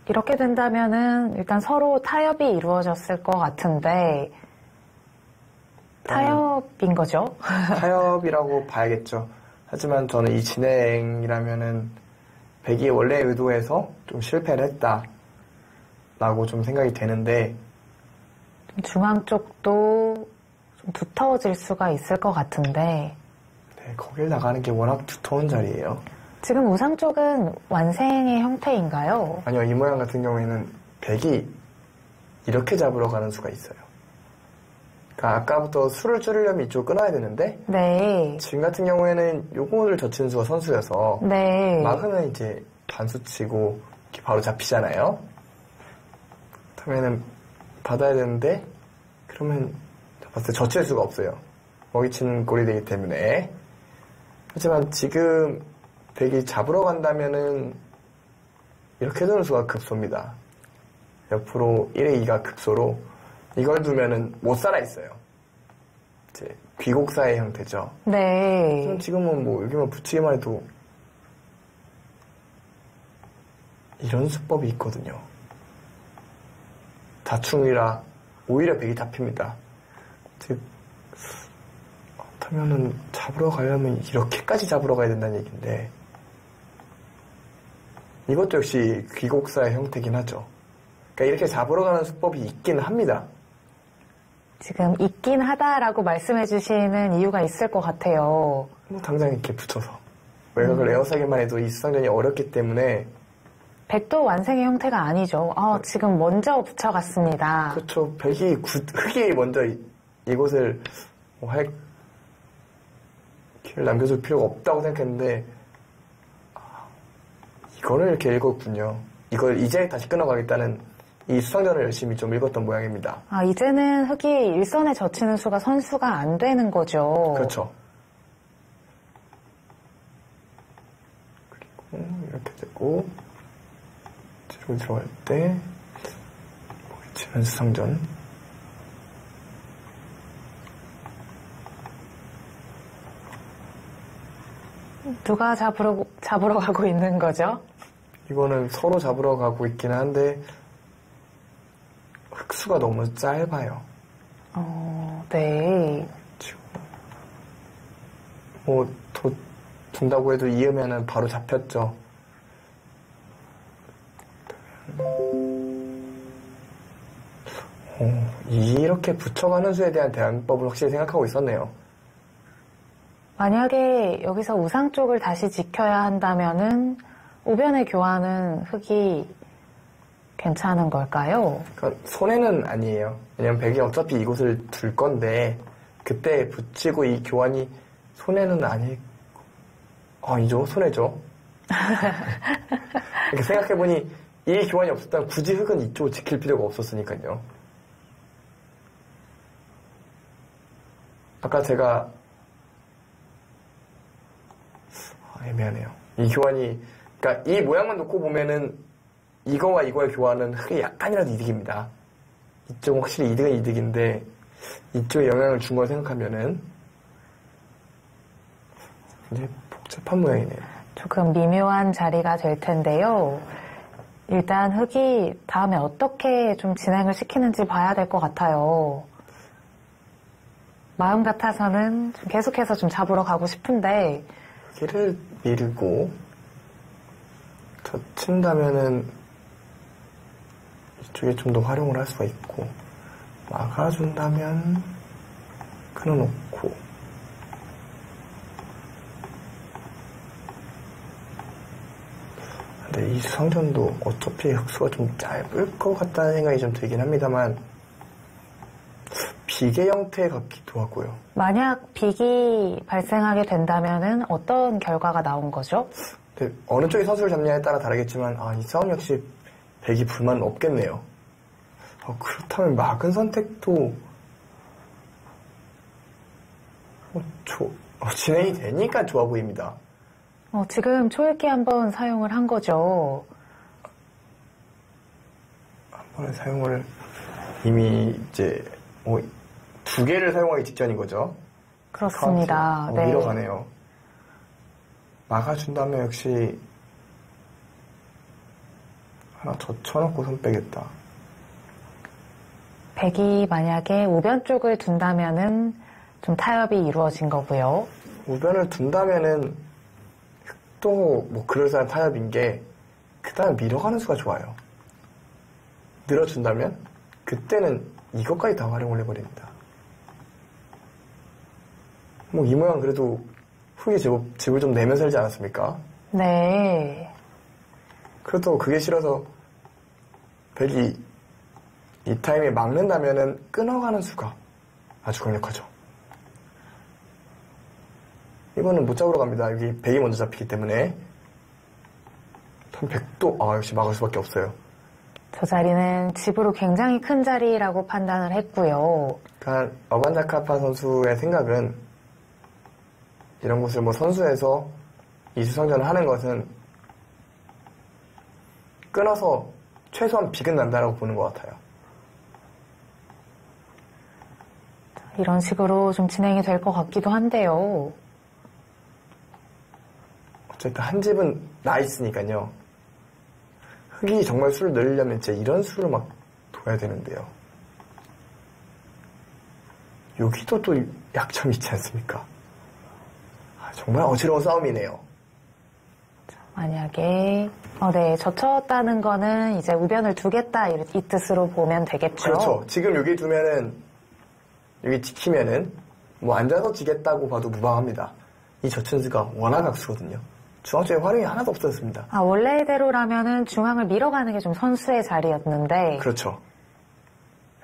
A: 이렇게 된다면은 일단 서로 타협이 이루어졌을 것 같은데 타협인 거죠?
B: 타협이라고 봐야겠죠. 하지만 저는 이 진행이라면은 백이 원래 의도에서 좀 실패를 했다라고 좀 생각이 되는데
A: 중앙 쪽도 좀 두터워질 수가 있을 것 같은데
B: 네, 거길 나가는 게 워낙 두터운 자리예요.
A: 지금 우상 쪽은 완생의 형태인가요?
B: 아니요, 이 모양 같은 경우에는 백이 이렇게 잡으러 가는 수가 있어요. 그러니까 아까부터 수를 줄이려면 이쪽 끊어야 되는데
A: 네.
B: 지금 같은 경우에는 요거를 젖힌 수가 선수여서
A: 네.
B: 막으면 이제 반수 치고 이렇게 바로 잡히잖아요. 그러면은 받아야 되는데 그러면 봤을 때 젖힐 수가 없어요. 먹이치는 꼴이 되기 때문에. 하지만 지금 백이 잡으러 간다면은 이렇게 두는 수가 급소입니다. 옆으로 1에 2가 급소로 이걸 두면은 못 살아있어요. 이제 귀곡사의 형태죠.
A: 네.
B: 지금은 뭐 여기만 붙이기만 해도 이런 수법이 있거든요. 다충이라 오히려 백이 잡힙니다. 즉 그렇다면은 잡으러 가려면 이렇게까지 잡으러 가야 된다는 얘기인데 이것도 역시 귀곡사의 형태긴 하죠. 그러니까 이렇게 잡으러 가는 수법이 있긴 합니다.
A: 지금 있긴 하다라고 말씀해 주시는 이유가 있을 것 같아요.
B: 뭐 당장 이렇게 붙여서 외곽을 에어싸기만 해도 이 수상전이 어렵기 때문에
A: 백도 완생의 형태가 아니죠. 지금 먼저 붙여갔습니다.
B: 그렇죠. 흑이 먼저 이곳을 뭐 할 기회를 남겨줄 필요가 없다고 생각했는데 이거를 이렇게 읽었군요. 이걸 이제 다시 끊어가겠다는 이 수상전을 열심히 좀 읽었던 모양입니다.
A: 아, 이제는 흙이 일선에 젖히는 수가 선수가 안 되는 거죠.
B: 그렇죠. 그리고 이렇게 되고 뒤로 들어갈 때 보이지는 수상전.
A: 누가 잡으러 가고 있는 거죠?
B: 이거는 서로 잡으러 가고 있긴 한데 흙수가 너무 짧아요.
A: 네.
B: 뭐 둔다고 해도 이으면은 바로 잡혔죠. 이렇게 붙여가는 수에 대한 대안법을 확실히 생각하고 있었네요.
A: 만약에 여기서 우상 쪽을 다시 지켜야 한다면은 우변의 교환은 흙이 괜찮은 걸까요?
B: 그러니까 손해는 아니에요. 왜냐면 백이 어차피 이곳을 둘 건데 그때 붙이고 이 교환이 손해는 아니고 아니죠. 손해죠. 이렇게 생각해보니 이 교환이 없었다면 굳이 흙은 이쪽을 지킬 필요가 없었으니까요. 아까 제가 애매하네요. 이 교환이 그러니까 이 모양만 놓고 보면은 이거와 이거의 교환은 흙에 약간이라도 이득입니다. 이쪽은 확실히 이득은 이득인데 이쪽에 영향을 준 걸 생각하면은 굉장히 복잡한 모양이네요.
A: 조금 미묘한 자리가 될 텐데요. 일단 흙이 다음에 어떻게 좀 진행을 시키는지 봐야 될 것 같아요. 마음 같아서는 좀 계속해서 좀 잡으러 가고 싶은데
B: 흙을 밀고 젖힌다면은 이쪽에 좀 더 활용을 할 수가 있고 막아준다면 끊어놓고 근데 이 수상전도 어차피 흙수가 좀 짧을 것 같다는 생각이 좀 들긴 합니다만 비계 형태 같기도 하고요.
A: 만약 빅이 발생하게 된다면은 어떤 결과가 나온 거죠?
B: 근데 어느 쪽이 선수를 잡냐에 따라 다르겠지만 이 싸움 역시 백이 불만은 없겠네요. 그렇다면 막은 선택도 진행이 되니까 좋아 보입니다.
A: 지금 초읽기 한번 사용을 한 거죠.
B: 한 번에 사용을 이미 이제 두 개를 사용하기 직전인 거죠.
A: 그렇습니다.
B: 네. 밀어가네요. 막아준다면 역시 하나 젖혀놓고 손 빼겠다.
A: 백이 만약에 우변 쪽을 둔다면은 좀 타협이 이루어진 거고요.
B: 우변을 둔다면은 흙도 뭐 그럴싸한 타협인 게 그 다음에 밀어가는 수가 좋아요. 늘어준다면 그때는 이것까지 다 활용을 해버립니다. 뭐 이 모양 그래도 흙이 제법 집을 좀 내면 살지 않았습니까?
A: 네.
B: 그래도 그게 싫어서 백이 이 타임에 막는다면은 끊어가는 수가 아주 강력하죠. 이거는 못 잡으러 갑니다. 여기 백이 먼저 잡히기 때문에. 백도 역시 막을 수밖에 없어요.
A: 저 자리는 집으로 굉장히 큰 자리라고 판단을 했고요.
B: 그러니까 어반자카파 선수의 생각은 이런 곳을 뭐 선수에서 이수상전을 하는 것은 끊어서 최소한 빅은 난다라고 보는 것 같아요.
A: 이런 식으로 좀 진행이 될 것 같기도 한데요.
B: 어쨌든 한 집은 나 있으니까요. 흙이 정말 수를 늘리려면 진짜 이런 수를 막 둬야 되는데요. 여기도 또 약점이 있지 않습니까? 정말 어지러운 싸움이네요.
A: 만약에 네, 젖혔다는 거는 이제 우변을 두겠다 이 뜻으로 보면 되겠죠.
B: 그렇죠. 지금 여기 두면은 여기 지키면은 뭐 앉아서 지겠다고 봐도 무방합니다. 이 젖힌 수가 워낙 악수거든요. 중앙 쪽에 활용이 하나도 없었습니다.
A: 원래대로라면은 중앙을 밀어가는 게 좀 선수의 자리였는데.
B: 그렇죠.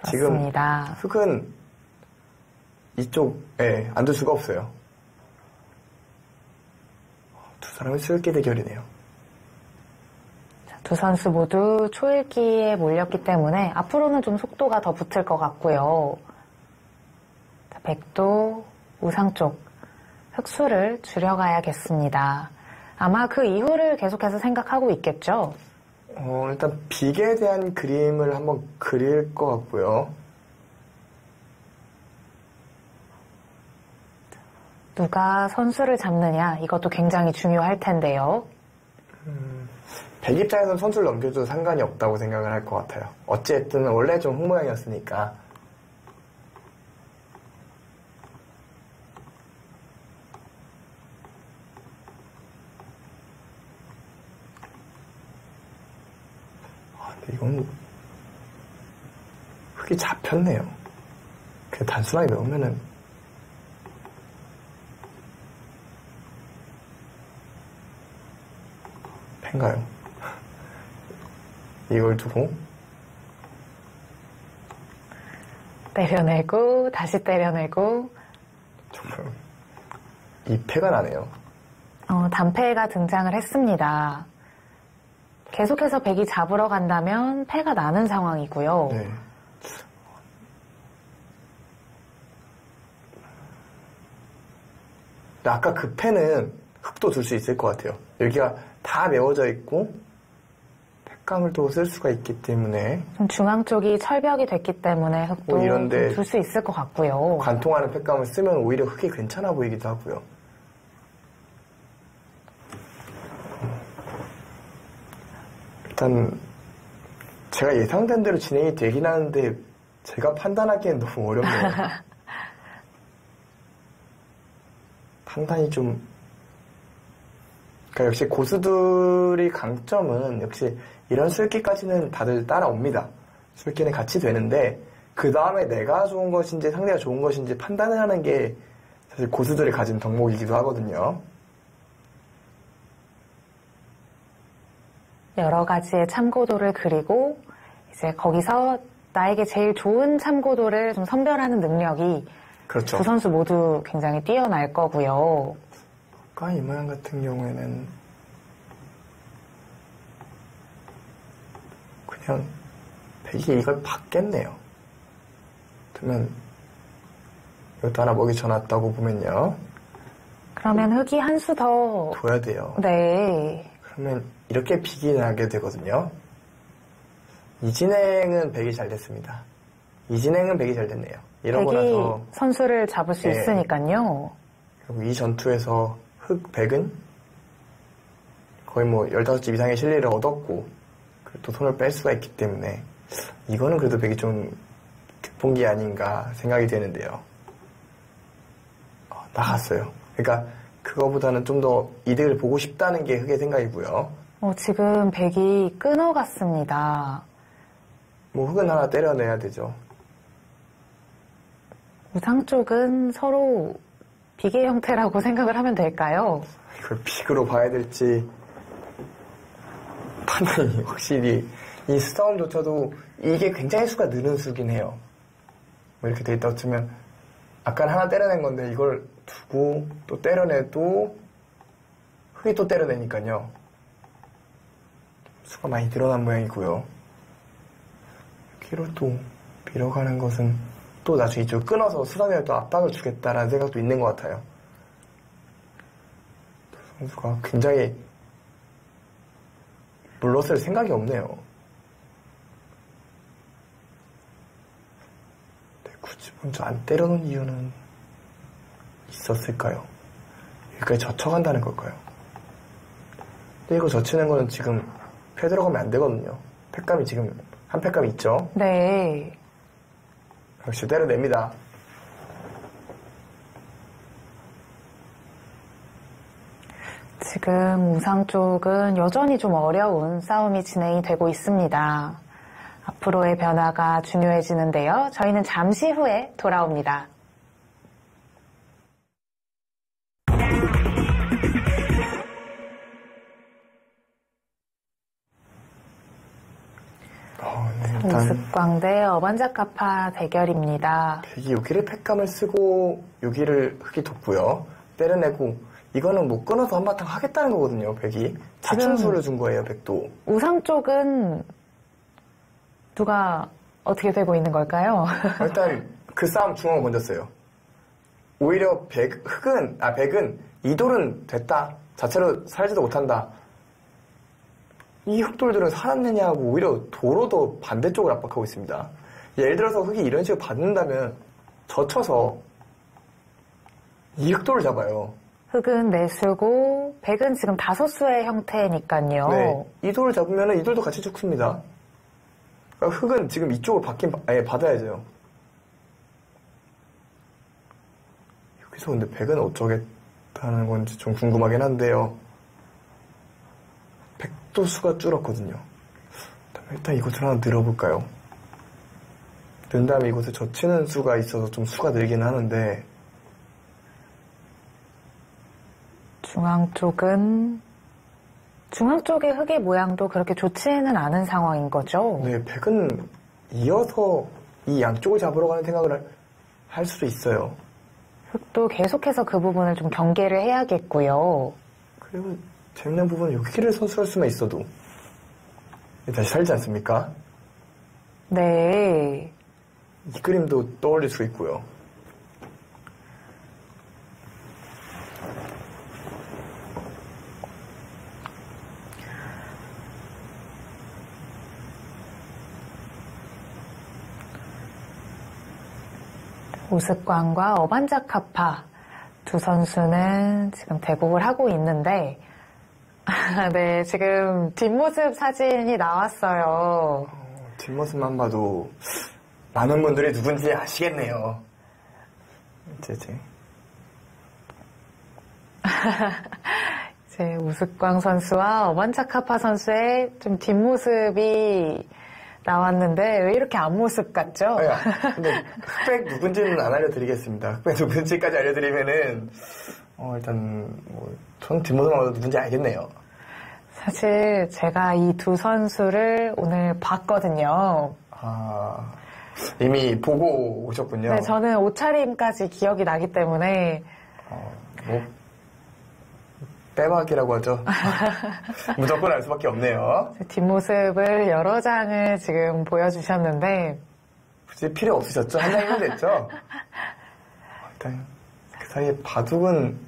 A: 그렇습니다.
B: 지금 흙은 이쪽에 앉을 수가 없어요. 두 사람이 쓸게 대결이네요.
A: 두 선수 모두 초읽기에 몰렸기 때문에 앞으로는 좀 속도가 더 붙을 것 같고요. 자, 백도 우상 쪽 흑수를 줄여가야겠습니다. 아마 그 이후를 계속해서 생각하고 있겠죠?
B: 일단 빅에 대한 그림을 한번 그릴 것 같고요.
A: 누가 선수를 잡느냐, 이것도 굉장히 중요할 텐데요.
B: 백 입장에서는 선수를 넘겨줘도 상관이 없다고 생각을 할 것 같아요. 어찌됐든 원래 좀 흑모양이었으니까. 근데 이건 흙이 잡혔네요. 그냥 단순하게 넣으면은 펜가요? 이걸 두고
A: 때려내고 다시 때려내고
B: 정말 이 패가 나네요.
A: 단패가 등장을 했습니다. 계속해서 백이 잡으러 간다면 패가 나는 상황이고요.
B: 네. 아까 그 패는 흙도 둘 수 있을 것 같아요. 여기가 다 메워져 있고 팩감을 또 쓸 수가 있기 때문에
A: 좀 중앙 쪽이 철벽이 됐기 때문에 흙도
B: 이런데
A: 둘 수 있을 것 같고요.
B: 관통하는 팩감을 쓰면 오히려 흙이 괜찮아 보이기도 하고요. 일단 제가 예상된 대로 진행이 되긴 하는데 제가 판단하기엔 너무 어렵네요. 판단이 좀 그러니까 역시 고수들이 강점은 역시 이런 술기까지는 다들 따라옵니다. 술기는 같이 되는데 그 다음에 내가 좋은 것인지 상대가 좋은 것인지 판단을 하는 게 사실 고수들이 가진 덕목이기도 하거든요.
A: 여러 가지의 참고도를 그리고 이제 거기서 나에게 제일 좋은 참고도를 좀 선별하는 능력이
B: 그렇죠.
A: 두 선수 모두 굉장히 뛰어날 거고요.
B: 아까 이 모양 같은 경우에는 그냥 백이 이걸 받겠네요. 그러면 이것도 하나 먹이 줘놨다고 보면요.
A: 그러면 흙이 한 수 더
B: 둬야 돼요.
A: 네.
B: 그러면 이렇게 빅이 나게 되거든요. 이 진행은 백이 잘 됐습니다. 이 진행은 백이 잘 됐네요. 이러고
A: 백이
B: 나서
A: 선수를 잡을 수
B: 네.
A: 있으니까요.
B: 그리고 이 전투에서 백은 거의 뭐 15집 이상의 실리를 얻었고 또 손을 뺄 수가 있기 때문에 이거는 그래도 백이 좀 극본기 아닌가 생각이 되는데요. 나갔어요. 그러니까 그거보다는 좀 더 이득을 보고 싶다는 게 흑의 생각이고요.
A: 지금 백이 끊어갔습니다.
B: 뭐 흑은 하나 때려내야 되죠.
A: 우상 쪽은 서로 비계 형태라고 생각을 하면 될까요?
B: 이걸 빅으로 봐야 될지 판단이 확실히 이 스타움조차도 이게 굉장히 수가 느는 수긴 해요. 뭐 이렇게 돼 있다고 치면 아까는 하나 때려낸 건데 이걸 두고 또 때려내도 흑이 또 때려내니까요. 수가 많이 늘어난 모양이고요. 여기로 또 밀어가는 것은 또 나중에 이쪽 끊어서 수상에 또 압박을 주겠다라는 생각도 있는 것 같아요. 선수가 굉장히 물러설 생각이 없네요. 굳이 먼저 안 때려놓은 이유는 있었을까요? 여기까지 젖혀간다는 걸까요? 근데 이거 젖히는 거는 지금 패 들어가면 안 되거든요. 팩감이 지금 한 팩감이 있죠?
A: 네.
B: 역시 때려냅니다.
A: 지금 우상 쪽은 여전히 좀 어려운 싸움이 진행이 되고 있습니다. 앞으로의 변화가 중요해지는데요. 저희는 잠시 후에 돌아옵니다.
B: 네, 일단
A: 우습광 대 어반자카파 대결입니다.
B: 백이 여기를 팩감을 쓰고 여기를 흙이 돋고요. 때려내고 이거는 뭐 끊어서 한바탕 하겠다는 거거든요, 백이. 자충수를 준 거예요, 백도.
A: 우상 쪽은 누가 어떻게 되고 있는 걸까요?
B: 일단 그 싸움 중앙을 건졌어요. 오히려 백은 이돌은 됐다. 자체로 살지도 못한다. 이 흑돌들은 살았느냐고 오히려 도로 더 반대쪽을 압박하고 있습니다. 예를 들어서 흑이 이런 식으로 받는다면 젖혀서 이 흑돌을 잡아요.
A: 흑은 내수고 백은 지금 다소수의 형태니까요.
B: 네, 이돌을 잡으면 이돌도 같이 죽습니다. 그러니까 흑은 지금 이쪽을 받아야죠. 여기서 근데 백은 어쩌겠다는 건지 좀 궁금하긴 한데요. 백도 수가 줄었거든요. 일단 이곳을 하나 늘어볼까요? 는 다음에 이곳에 젖히는 수가 있어서 좀 수가 늘긴 하는데
A: 중앙 쪽의 흑의 모양도 그렇게 좋지는 않은 상황인 거죠?
B: 네, 백은 이어서 이 양쪽을 잡으러 가는 생각을 할 수도 있어요.
A: 흑도 계속해서 그 부분을 좀 경계를 해야겠고요.
B: 그리고 재밌는 부분은 여기를 선수할 수만 있어도 다시 살지 않습니까?
A: 네.
B: 이 그림도 떠올릴 수 있고요.
A: 우스꽝과 어반자카파 두 선수는 지금 대국을 하고 있는데 네, 지금 뒷모습 사진이 나왔어요.
B: 뒷모습만 봐도 많은 분들이 누군지 아시겠네요.
A: 이제 우스꽝 선수와 어반자카파 선수의 좀 뒷모습이 나왔는데 왜 이렇게 앞모습 같죠?
B: 근데 흑백 누군지는 안 알려드리겠습니다. 흑백 누군지까지 알려드리면은 일단 전 뒷모습만 봐도 누군지 알겠네요.
A: 사실 제가 이 두 선수를 오늘 봤거든요.
B: 이미 보고 오셨군요.
A: 네, 저는 옷차림까지 기억이 나기 때문에
B: 빼박이라고 하죠. 무조건 알 수밖에 없네요.
A: 뒷모습을 여러 장을 지금 보여주셨는데
B: 굳이 필요 없으셨죠? 한 장이면 됐죠? 일단 그 사이에 바둑은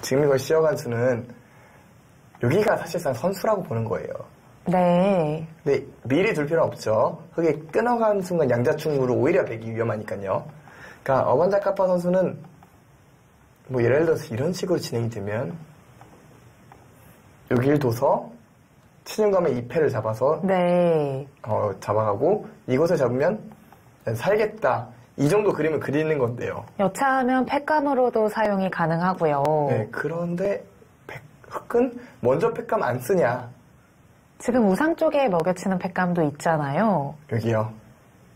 B: 지금 이걸 씌어간 수는 여기가 사실상 선수라고 보는 거예요.
A: 네.
B: 근데 미리 둘 필요는 없죠. 흑이 끊어간 순간 양자충으로 오히려 백이 위험하니까요. 그러니까 어반자카파 선수는 예를 들어서 이런 식으로 진행이 되면 여기를 둬서 치중감의 2패를 잡아서
A: 네.
B: 잡아가고 이곳을 잡으면 살겠다. 이 정도 그림을 그리는 건데요.
A: 여차하면 팩감으로도 사용이 가능하고요.
B: 네, 그런데 흑은 먼저 팩감 안 쓰냐?
A: 지금 우상 쪽에 먹여치는 팩감도 있잖아요.
B: 여기요.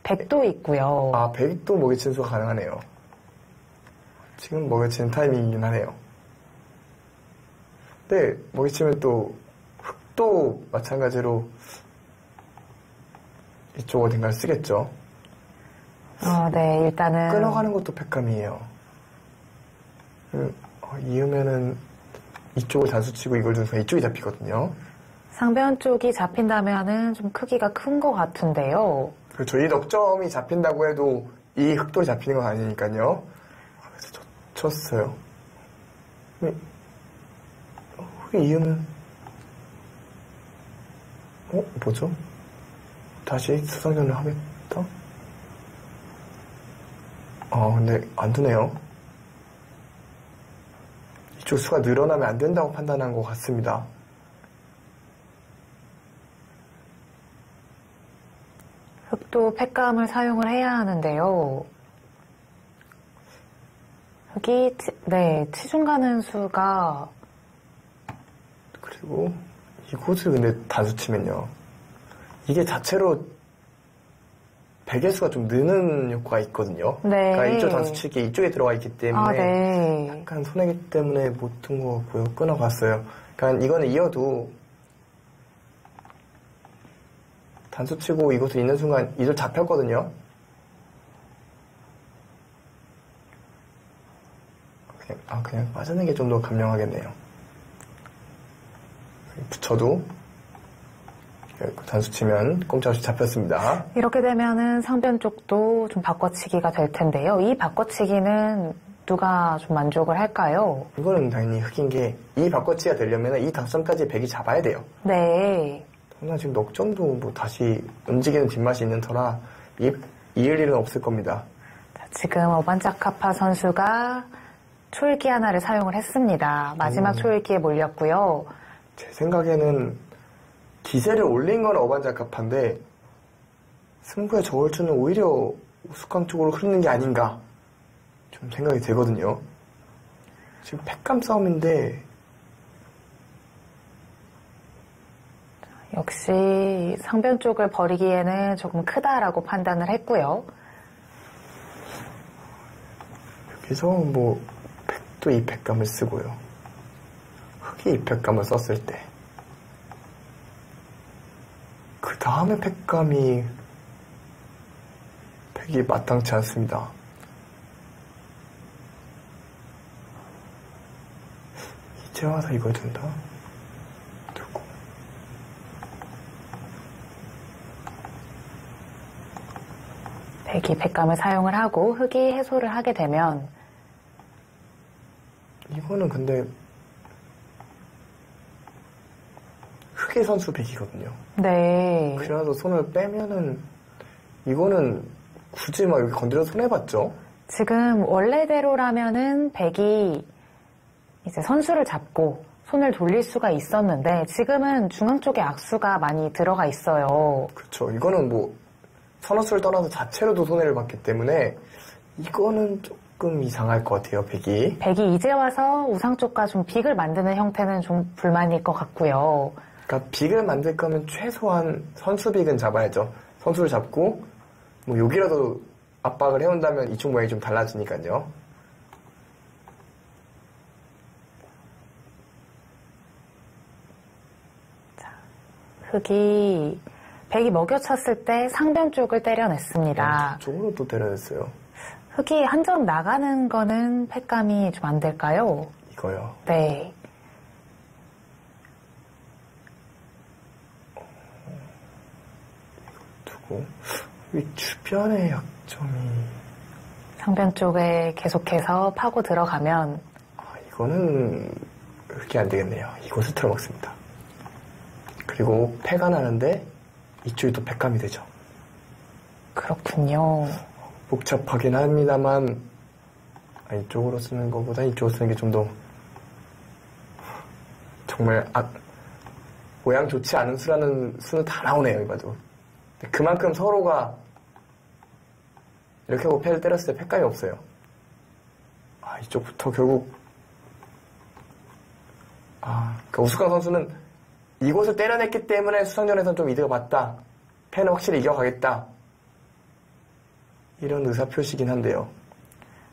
A: 백도 있고요.
B: 백도 먹여치는 수가 가능하네요. 지금 먹여치는 타이밍이긴 하네요. 근데 먹여치면 또 흑도 마찬가지로 이쪽 어딘가를 쓰겠죠.
A: 네, 일단은
B: 끊어가는 것도 팩감이에요. 이으면은 이쪽을 단수치고 이걸 준수가 이쪽이 잡히거든요.
A: 상변 쪽이 잡힌다면은 좀 크기가 큰 것 같은데요.
B: 그렇죠. 이 넉점이 잡힌다고 해도 이 흑돌이 잡히는 건 아니니까요. 그래서 쳤어요. 흑이 이으면 뭐죠? 다시 수상전을 하겠다? 근데 안 되네요. 이쪽 수가 늘어나면 안 된다고 판단한 것 같습니다.
A: 흑도 팩감을 사용을 해야 하는데요. 흑이 치중 가는 수가
B: 그리고 이곳을 근데 단수치면요. 이게 자체로 백의 수가 좀 느는 효과가 있거든요.
A: 네.
B: 그러니까 이쪽 단수치기 이쪽에 들어가 있기 때문에
A: 네.
B: 약간 손해기 때문에 못 든 것 같고요. 끊어갔어요. 그러니까 이거는 이어도 단수치고 이곳을 있는 순간 이들 잡혔거든요. 그냥 빠지는 게 좀 더 감명하겠네요. 붙여도 단수 치면 꼼짝없이 잡혔습니다.
A: 이렇게 되면은 상변 쪽도 좀 바꿔치기가 될 텐데요. 이 바꿔치기는 누가 좀 만족을 할까요?
B: 이거는 당연히 흑인 게 이 바꿔치기가 되려면 이 당점까지 백이 잡아야 돼요.
A: 네.
B: 그러나 지금 넉 점도 뭐 다시 움직이는 뒷맛이 있는 터라 이을 일은 없을 겁니다.
A: 자, 지금 어반자카파 선수가 초읽기 하나를 사용을 했습니다. 마지막 초읽기에 몰렸고요.
B: 제 생각에는 기세를 올린 건 어반자카파인데 승부의 저울추는 오히려 우스꽝 쪽으로 흐르는 게 아닌가 좀 생각이 되거든요. 지금 팩감 싸움인데
A: 역시 상변 쪽을 버리기에는 조금 크다라고 판단을 했고요.
B: 여기서 뭐 백도 이 팩감을 쓰고요. 흑이 이 팩감을 썼을 때 그 다음에 팩감이 팩이 마땅치 않습니다. 이제 와서 이걸 둔다. 두고
A: 백이 백감을 사용을 하고 흑이 해소를 하게 되면
B: 이거는 근데 흑의 선수 백이거든요.
A: 네.
B: 그래도 손을 빼면은 이거는 굳이 막 여기 건드려 손해봤죠?
A: 지금 원래대로라면은 백이 이제 선수를 잡고 손을 돌릴 수가 있었는데 지금은 중앙 쪽에 악수가 많이 들어가 있어요.
B: 그렇죠. 이거는 뭐 선수를 떠나서 자체로도 손해를 봤기 때문에 이거는 조금 이상할 것 같아요, 백이.
A: 백이 이제 와서 우상 쪽과 좀 빅을 만드는 형태는 좀 불만일 것 같고요.
B: 그러니까 빅을 만들 거면 최소한 선수 빅은 잡아야죠. 선수를 잡고 뭐 여기라도 압박을 해온다면 이쪽 모양이 좀 달라지니까요.
A: 자, 흑이 백이 먹여쳤을 때 상변 쪽을 때려냈습니다.
B: 쪽으로 또 때려냈어요.
A: 흑이 한 점 나가는 거는 팩감이 좀 안 될까요?
B: 이거요.
A: 네.
B: 두고 이 주변의 약점이
A: 상변 쪽에 계속해서 파고 들어가면
B: 이거는 흑이 안 되겠네요. 이곳을 틀어먹습니다. 그리고 패가 나는데 이쪽이 또 팩감이 되죠.
A: 그렇군요.
B: 복잡하긴 합니다만 이쪽으로 쓰는 것보다 이쪽으로 쓰는 게 좀 더 정말 모양 좋지 않은 수라는 수는 다 나오네요. 이봐도 그만큼 서로가 이렇게 하고 패를 때렸을 때 팩감이 없어요. 이쪽부터 결국 그러니까 우스꽝 선수는 이곳을 때려냈기 때문에 수상전에서는 좀 이득을 봤다. 패는 확실히 이겨가겠다. 이런 의사표시긴 한데요.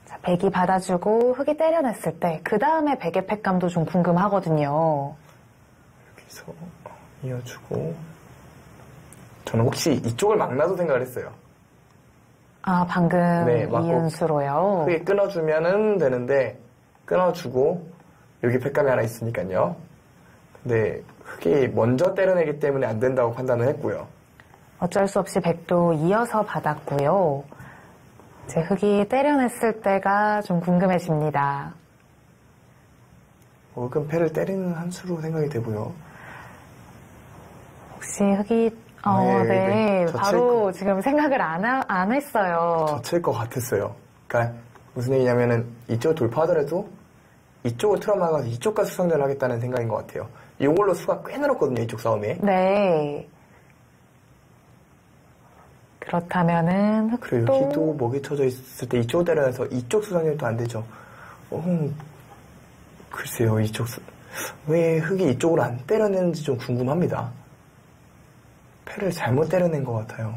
A: 자, 백이 받아주고 흑이 때려냈을 때 그 다음에 백의 팩감도 좀 궁금하거든요.
B: 여기서 이어주고 저는 혹시 이쪽을 막나도 생각을 했어요.
A: 방금
B: 네, 맞고
A: 이은수로요.
B: 흑이 끊어주면은 되는데 끊어주고 여기 팩감이 하나 있으니까요. 근데 흑이 먼저 때려내기 때문에 안 된다고 판단을 했고요.
A: 어쩔 수 없이 백도 이어서 받았고요. 이제 흑이 때려냈을 때가 좀 궁금해집니다.
B: 그럼 패를 때리는 한 수로 생각이 되고요.
A: 혹시 흑이
B: 네,
A: 바로 지금 생각을 안 했어요.
B: 젖힐 것 같았어요. 그러니까 무슨 얘기냐면은 이쪽을 돌파하더라도 이쪽을 틀어막아서 이쪽과 수상전을 하겠다는 생각인 것 같아요. 이걸로 수가 꽤 늘었거든요, 이쪽 싸움에.
A: 네. 그렇다면은
B: 그리고 여기도 먹이 쳐져 있을 때 이쪽을 때려내서 이쪽 수상전도 안 되죠. 글쎄요, 왜 흑이 이쪽으로 안 때려내는지 좀 궁금합니다. 패를 잘못 때려낸 것 같아요.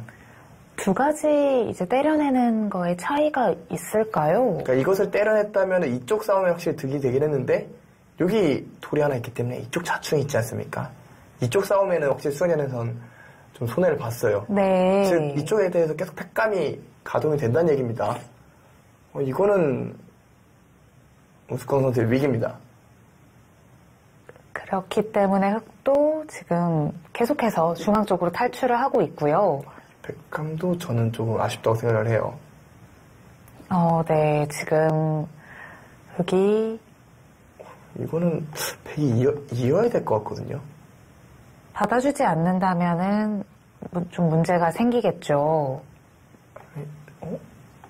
A: 두 가지 이제 때려내는 거에 차이가 있을까요?
B: 그러니까 이것을 때려냈다면 이쪽 싸움에 확실히 득이 되긴 했는데 여기 돌이 하나 있기 때문에 이쪽 자충이 있지 않습니까? 이쪽 싸움에는 확실히 수상전에선 좀 손해를 봤어요.
A: 네.
B: 즉 이쪽에 대해서 계속 팩감이 가동이 된다는 얘기입니다. 이거는 우스꽝 선수의 위기입니다.
A: 그렇기 때문에 흑도 지금 계속해서 중앙 쪽으로 탈출을 하고 있고요.
B: 백감도 저는 조금 아쉽다고 생각을 해요.
A: 네, 지금 흑이
B: 이거는 백이 이어야 될 것 같거든요.
A: 받아주지 않는다면은 좀 문제가 생기겠죠.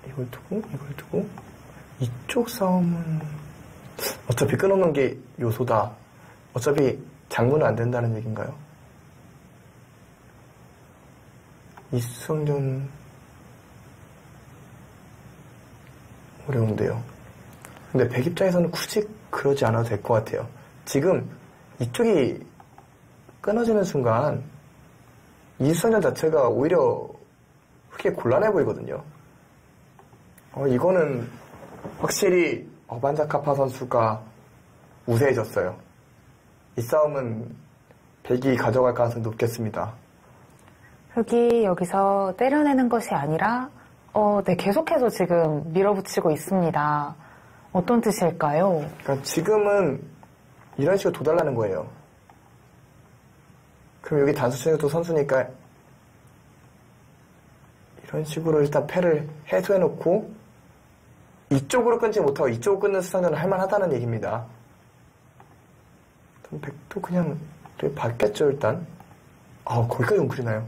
B: 이걸 두고 이쪽 싸움은 어차피 끊어놓는 게 요소다. 어차피 장문은 안 된다는 얘기인가요? 이수성전 어려운데요. 근데 백 입장에서는 굳이 그러지 않아도 될 것 같아요. 지금 이쪽이 끊어지는 순간 이수성전 자체가 오히려 크게 곤란해 보이거든요. 이거는 확실히 어반자카파 선수가 우세해졌어요. 이 싸움은 백이 가져갈 가능성이 높겠습니다.
A: 흑이 여기서 때려내는 것이 아니라 네, 계속해서 지금 밀어붙이고 있습니다. 어떤 뜻일까요?
B: 그러니까 지금은 이런 식으로 도달하는 거예요. 그럼 여기 단수체도 선수니까 이런 식으로 일단 패를 해소해놓고 이쪽으로 끊지 못하고 이쪽으로 끊는 수상전은 할만하다는 얘기입니다. 백도 그냥 되게 밝겠죠 일단. 거기까지 웅크리나요?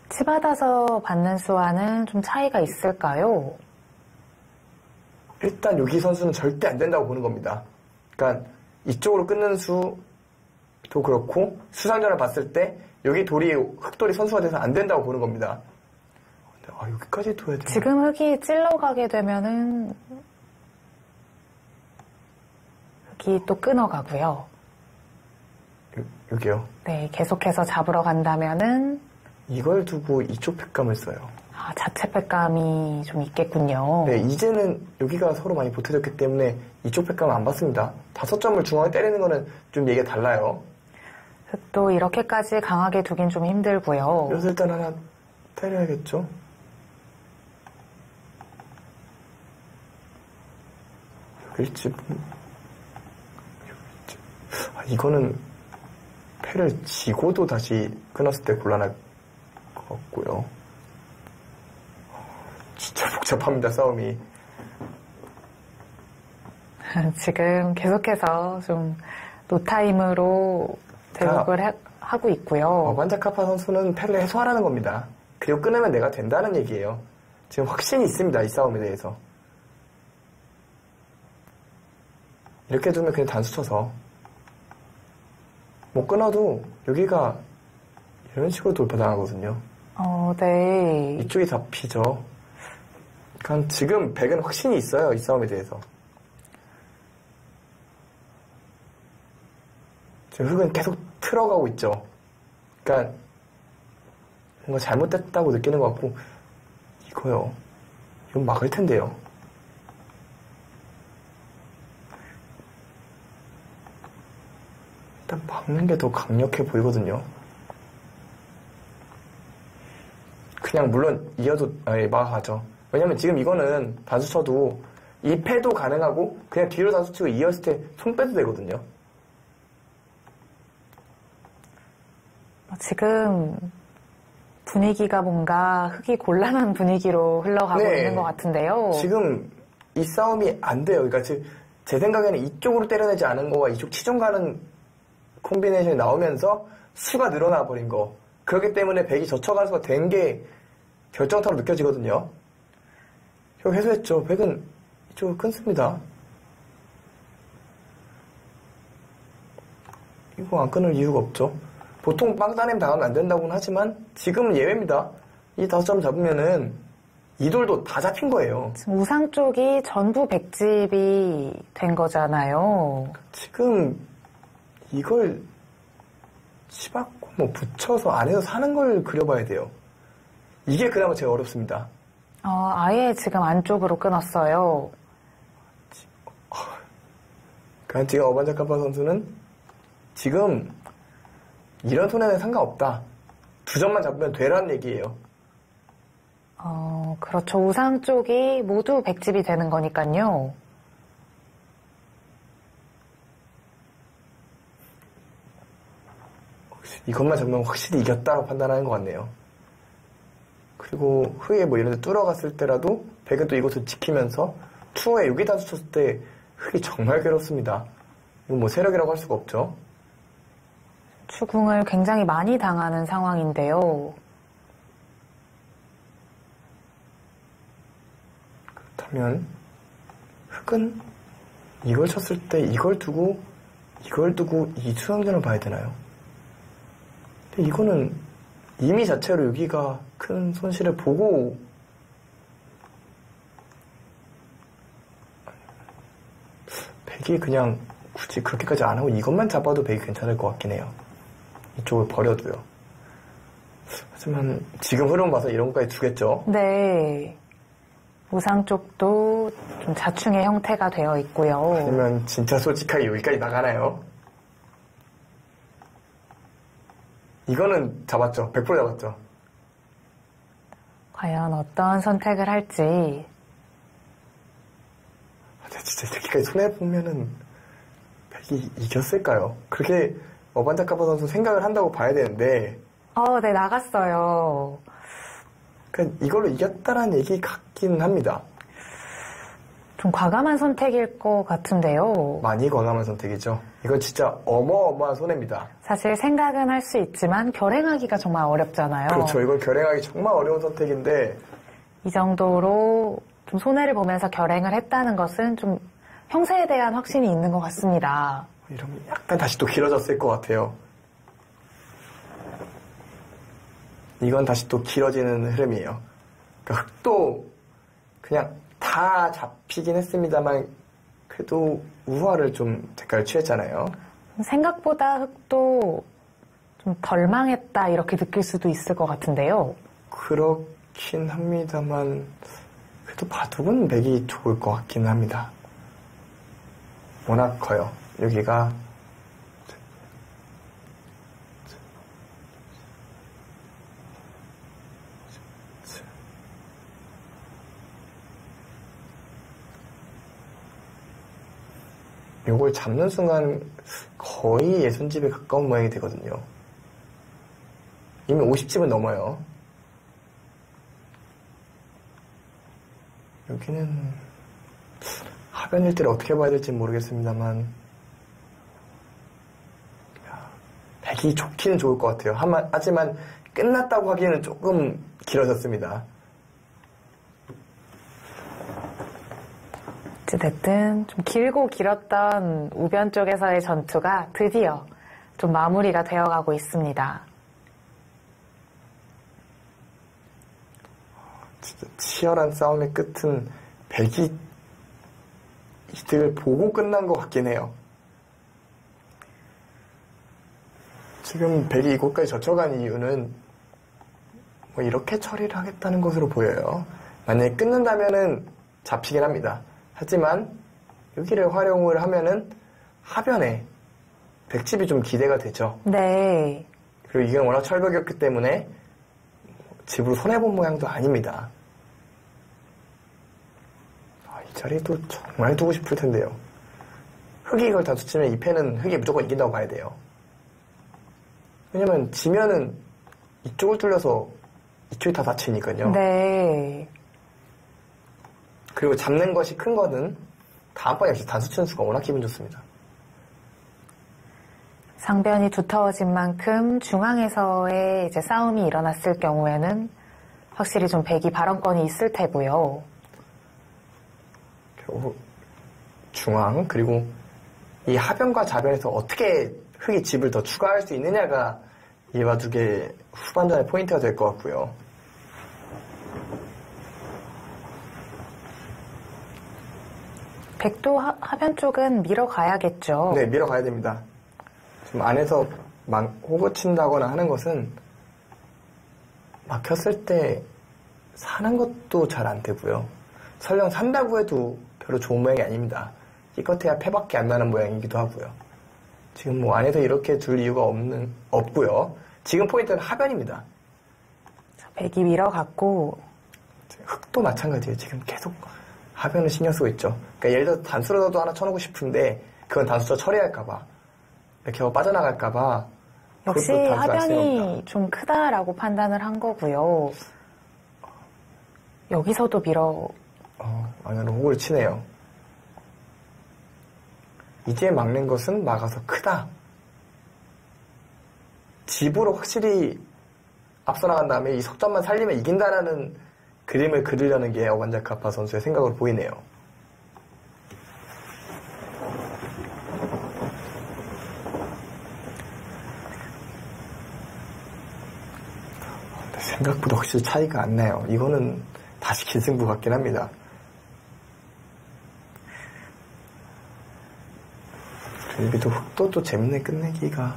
A: 치받아서 받는 수와는 좀 차이가 있을까요?
B: 일단 여기 선수는 절대 안 된다고 보는 겁니다. 그러니까 이쪽으로 끊는 수도 그렇고 수상전을 봤을 때 여기 흑돌이 선수가 돼서 안 된다고 보는 겁니다. 근데 여기까지 둬야 되나?
A: 지금 흑이 찔러가게 되면은 흑이 또 끊어가고요.
B: 여기요?
A: 네, 계속해서 잡으러 간다면은
B: 이걸 두고 이쪽 팩감을 써요.
A: 자체 팩감이 좀 있겠군요.
B: 네, 이제는 여기가 서로 많이 보태졌기 때문에 이쪽 팩감은 안 받습니다. 5점을 중앙에 때리는 거는 좀 얘기가 달라요.
A: 흑도 이렇게까지 강하게 두긴 좀 힘들고요.
B: 그래서 일단 하나 때려야겠죠? 여기일지 이거는 패를 지고도 다시 끊었을 때 곤란할 것 같고요. 진짜 복잡합니다, 싸움이.
A: 지금 계속해서 좀 노타임으로 대국을 하고 있고요.
B: 어반자카파 선수는 패를 해소하라는 겁니다. 그리고 끊으면 내가 된다는 얘기예요. 지금 확신이 있습니다, 이 싸움에 대해서. 이렇게 두면 그냥 단수 쳐서 못 끊어도 여기가 이런 식으로 돌파당하거든요.
A: 네.
B: 이쪽이 잡히죠. 그러니까 지금 백은 확신이 있어요, 이 싸움에 대해서. 지금 흑은 계속 틀어가고 있죠. 그러니까 뭔가 잘못됐다고 느끼는 것 같고 이거요. 이건 막을 텐데요. 일단 막는 게 더 강력해 보이거든요. 그냥 물론 이어도 막아가죠. 왜냐면 지금 이거는 단수 쳐도 이 패도 가능하고 그냥 뒤로 단수 치고 이었을 때 손 빼도 되거든요.
A: 지금 분위기가 뭔가 흑이 곤란한 분위기로 흘러가고 있는 것 같은데요.
B: 지금 이 싸움이 안 돼요. 그러니까 지금 제 생각에는 이쪽으로 때려내지 않은 거와 이쪽 치중 가는 콤비네이션이 나오면서 수가 늘어나 버린 거. 그렇기 때문에 백이 젖혀가서 된 게 결정타로 느껴지거든요. 결국 해소했죠. 백은 이쪽을 끊습니다. 이거 안 끊을 이유가 없죠. 보통 빵따냄 당하면 안 된다고는 하지만 지금은 예외입니다. 이 5점 잡으면은 이 돌도 다 잡힌 거예요.
A: 지금 우상 쪽이 전부 백집이 된 거잖아요.
B: 지금 이걸 치받고 뭐 붙여서 안에서 사는 걸 그려봐야 돼요. 이게 그나마 제일 어렵습니다.
A: 아예 지금 안쪽으로 끊었어요.
B: 그러니까 지금 어반자카파 선수는 지금 이런 손해는 상관없다. 2점만 잡으면 되라는 얘기예요.
A: 그렇죠. 우상 쪽이 모두 백집이 되는 거니까요.
B: 이것만 잡으면 확실히 이겼다고 판단하는 것 같네요. 그리고 흑에 뭐 이런 데 뚫어갔을 때라도 백은 또 이곳을 지키면서 투어에 여기다 쳤을 때 흑이 정말 괴롭습니다. 이건 뭐 세력이라고 할 수가 없죠.
A: 추궁을 굉장히 많이 당하는 상황인데요.
B: 그렇다면 흑은 이걸 쳤을 때 이걸 두고 이 수영전을 봐야 되나요? 근데 이거는 이미 자체로 여기가 큰 손실을 보고 백이 그냥 굳이 그렇게까지 안 하고 이것만 잡아도 백이 괜찮을 것 같긴 해요. 이쪽을 버려도요. 하지만 지금 흐름 봐서 이런 것까지 두겠죠?
A: 네. 우상 쪽도 좀 자충의 형태가 되어 있고요.
B: 아니면 진짜 솔직하게 여기까지 나가나요? 이거는 잡았죠. 100% 잡았죠.
A: 과연 어떤 선택을 할지.
B: 진짜 이렇게까지 손해보면은 백이 이겼을까요? 그렇게 어반자카파 선수 생각을 한다고 봐야 되는데.
A: 네, 나갔어요.
B: 그러니까 이걸로 이겼다라는 얘기 같긴 합니다.
A: 좀 과감한 선택일 것 같은데요.
B: 많이 과감한 선택이죠. 이건 진짜 어마어마한 손해입니다.
A: 사실 생각은 할 수 있지만 결행하기가 정말 어렵잖아요.
B: 그렇죠. 이걸 결행하기 정말 어려운 선택인데
A: 이 정도로 좀 손해를 보면서 결행을 했다는 것은 좀 형세에 대한 확신이 있는 것 같습니다.
B: 이러면 약간 다시 또 길어졌을 것 같아요. 이건 다시 또 길어지는 흐름이에요. 그러니까 흑도 그냥 다 잡히긴 했습니다만 그래도 우화를 좀 대가를 취했잖아요.
A: 생각보다 흑도 좀 덜 망했다 이렇게 느낄 수도 있을 것 같은데요.
B: 그렇긴 합니다만 그래도 바둑은 백이 좋을 것 같긴 합니다. 워낙 커요. 여기가 요걸 잡는 순간 거의 예선집에 가까운 모양이 되거든요. 이미 50집은 넘어요. 여기는 하변일 때를 어떻게 봐야 될지 모르겠습니다만 백이 좋기는 좋을 것 같아요. 하지만 끝났다고 하기에는 조금 길어졌습니다.
A: 어쨌든 좀 길고 길었던 우변 쪽에서의 전투가 드디어 좀 마무리가 되어가고 있습니다.
B: 진짜 치열한 싸움의 끝은 백이 이득을 보고 끝난 것 같긴 해요. 지금 백이 이곳까지 젖혀간 이유는 뭐 이렇게 처리를 하겠다는 것으로 보여요. 만약에 끊는다면은 잡히긴 합니다. 하지만 여기를 활용을 하면은 하변에 백집이 좀 기대가 되죠.
A: 네.
B: 그리고 이건 워낙 철벽이었기 때문에 집으로 손해본 모양도 아닙니다. 이 자리도 정말 두고 싶을 텐데요. 흑이 이걸 다 두치면 이 패는 흑이 무조건 이긴다고 봐야 돼요. 왜냐면 지면은 이쪽을 뚫려서 이쪽이 다 다치니까요.
A: 네.
B: 그리고 잡는 것이 큰 거는 다음번에 역시 단수 치는 수가 워낙 기분 좋습니다.
A: 상변이 두터워진 만큼 중앙에서의 이제 싸움이 일어났을 경우에는 확실히 좀 백이 발언권이 있을 테고요.
B: 결국 중앙 그리고 이 하변과 좌변에서 어떻게 흑이 집을 더 추가할 수 있느냐가 이 바둑의 후반전의 포인트가 될 것 같고요.
A: 백도 하변 쪽은 밀어가야겠죠.
B: 네, 밀어가야 됩니다. 지금 안에서 호구 친다거나 하는 것은 막혔을 때 사는 것도 잘 안 되고요. 설령 산다고 해도 별로 좋은 모양이 아닙니다. 기껏해야 패밖에 안 나는 모양이기도 하고요. 지금 뭐 안에서 이렇게 둘 이유가 없고요. 지금 포인트는 하변입니다.
A: 백이 밀어갔고
B: 흙도 마찬가지예요. 지금 계속 하변을 신경 쓰고 있죠. 그러니까 예를 들어 단수라도 하나 쳐놓고 싶은데 그건 단수저 처리할까봐 이렇게 하고 빠져나갈까봐
A: 역시 하변이 좀 크다라고 판단을 한 거고요. 여기서도 밀어
B: 안으로 혹을 치네요. 이제 막는 것은 막아서 크다. 집으로 확실히 앞서 나간 다음에 이 석점만 살리면 이긴다라는 그림을 그리려는 게 어반자카파 선수의 생각으로 보이네요. 생각보다 확실히 차이가 안 나요. 이거는 다시 기승부 같긴 합니다. 여기도 흙도 또 재밌네 끝내기가.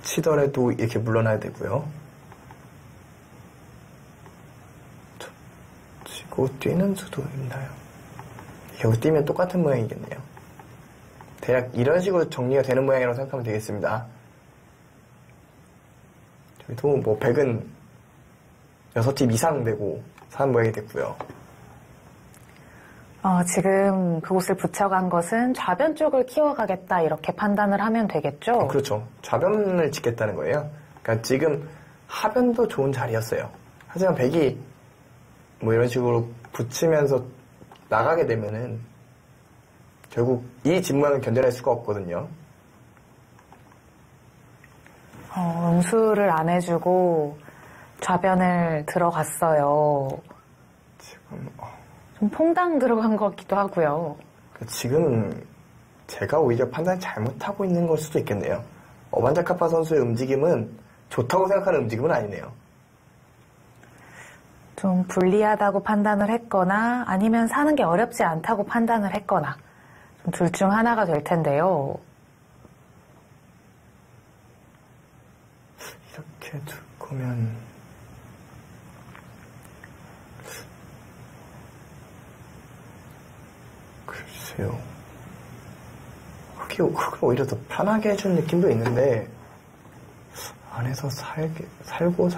B: 붙이더라도 이렇게 물러나야 되고요. 치고 뛰는 수도 있나요? 여기 뛰면 똑같은 모양이겠네요. 대략 이런 식으로 정리가 되는 모양이라고 생각하면 되겠습니다. 저희도 뭐 100은 6집 이상 되고 사는 모양이 됐고요.
A: 지금 그곳을 붙여간 것은 좌변 쪽을 키워가겠다 이렇게 판단을 하면 되겠죠?
B: 그렇죠. 좌변을 짓겠다는 거예요. 그러니까 지금 하변도 좋은 자리였어요. 하지만 백이 뭐 이런 식으로 붙이면서 나가게 되면은 결국 이 집 모양을 견뎌낼 수가 없거든요.
A: 응수를 안 해주고 좌변을 들어갔어요.
B: 지금
A: 좀 퐁당 들어간 것 같기도 하고요.
B: 지금은 제가 오히려 판단을 잘못하고 있는 걸 수도 있겠네요. 어반자카파 선수의 움직임은 좋다고 생각하는 움직임은 아니네요.
A: 좀 불리하다고 판단을 했거나 아니면 사는 게 어렵지 않다고 판단을 했거나 둘 중 하나가 될 텐데요.
B: 이렇게 둘 거면 글쎄요. 흙을 오히려 더 편하게 해주는 느낌도 있는데 안에서 살고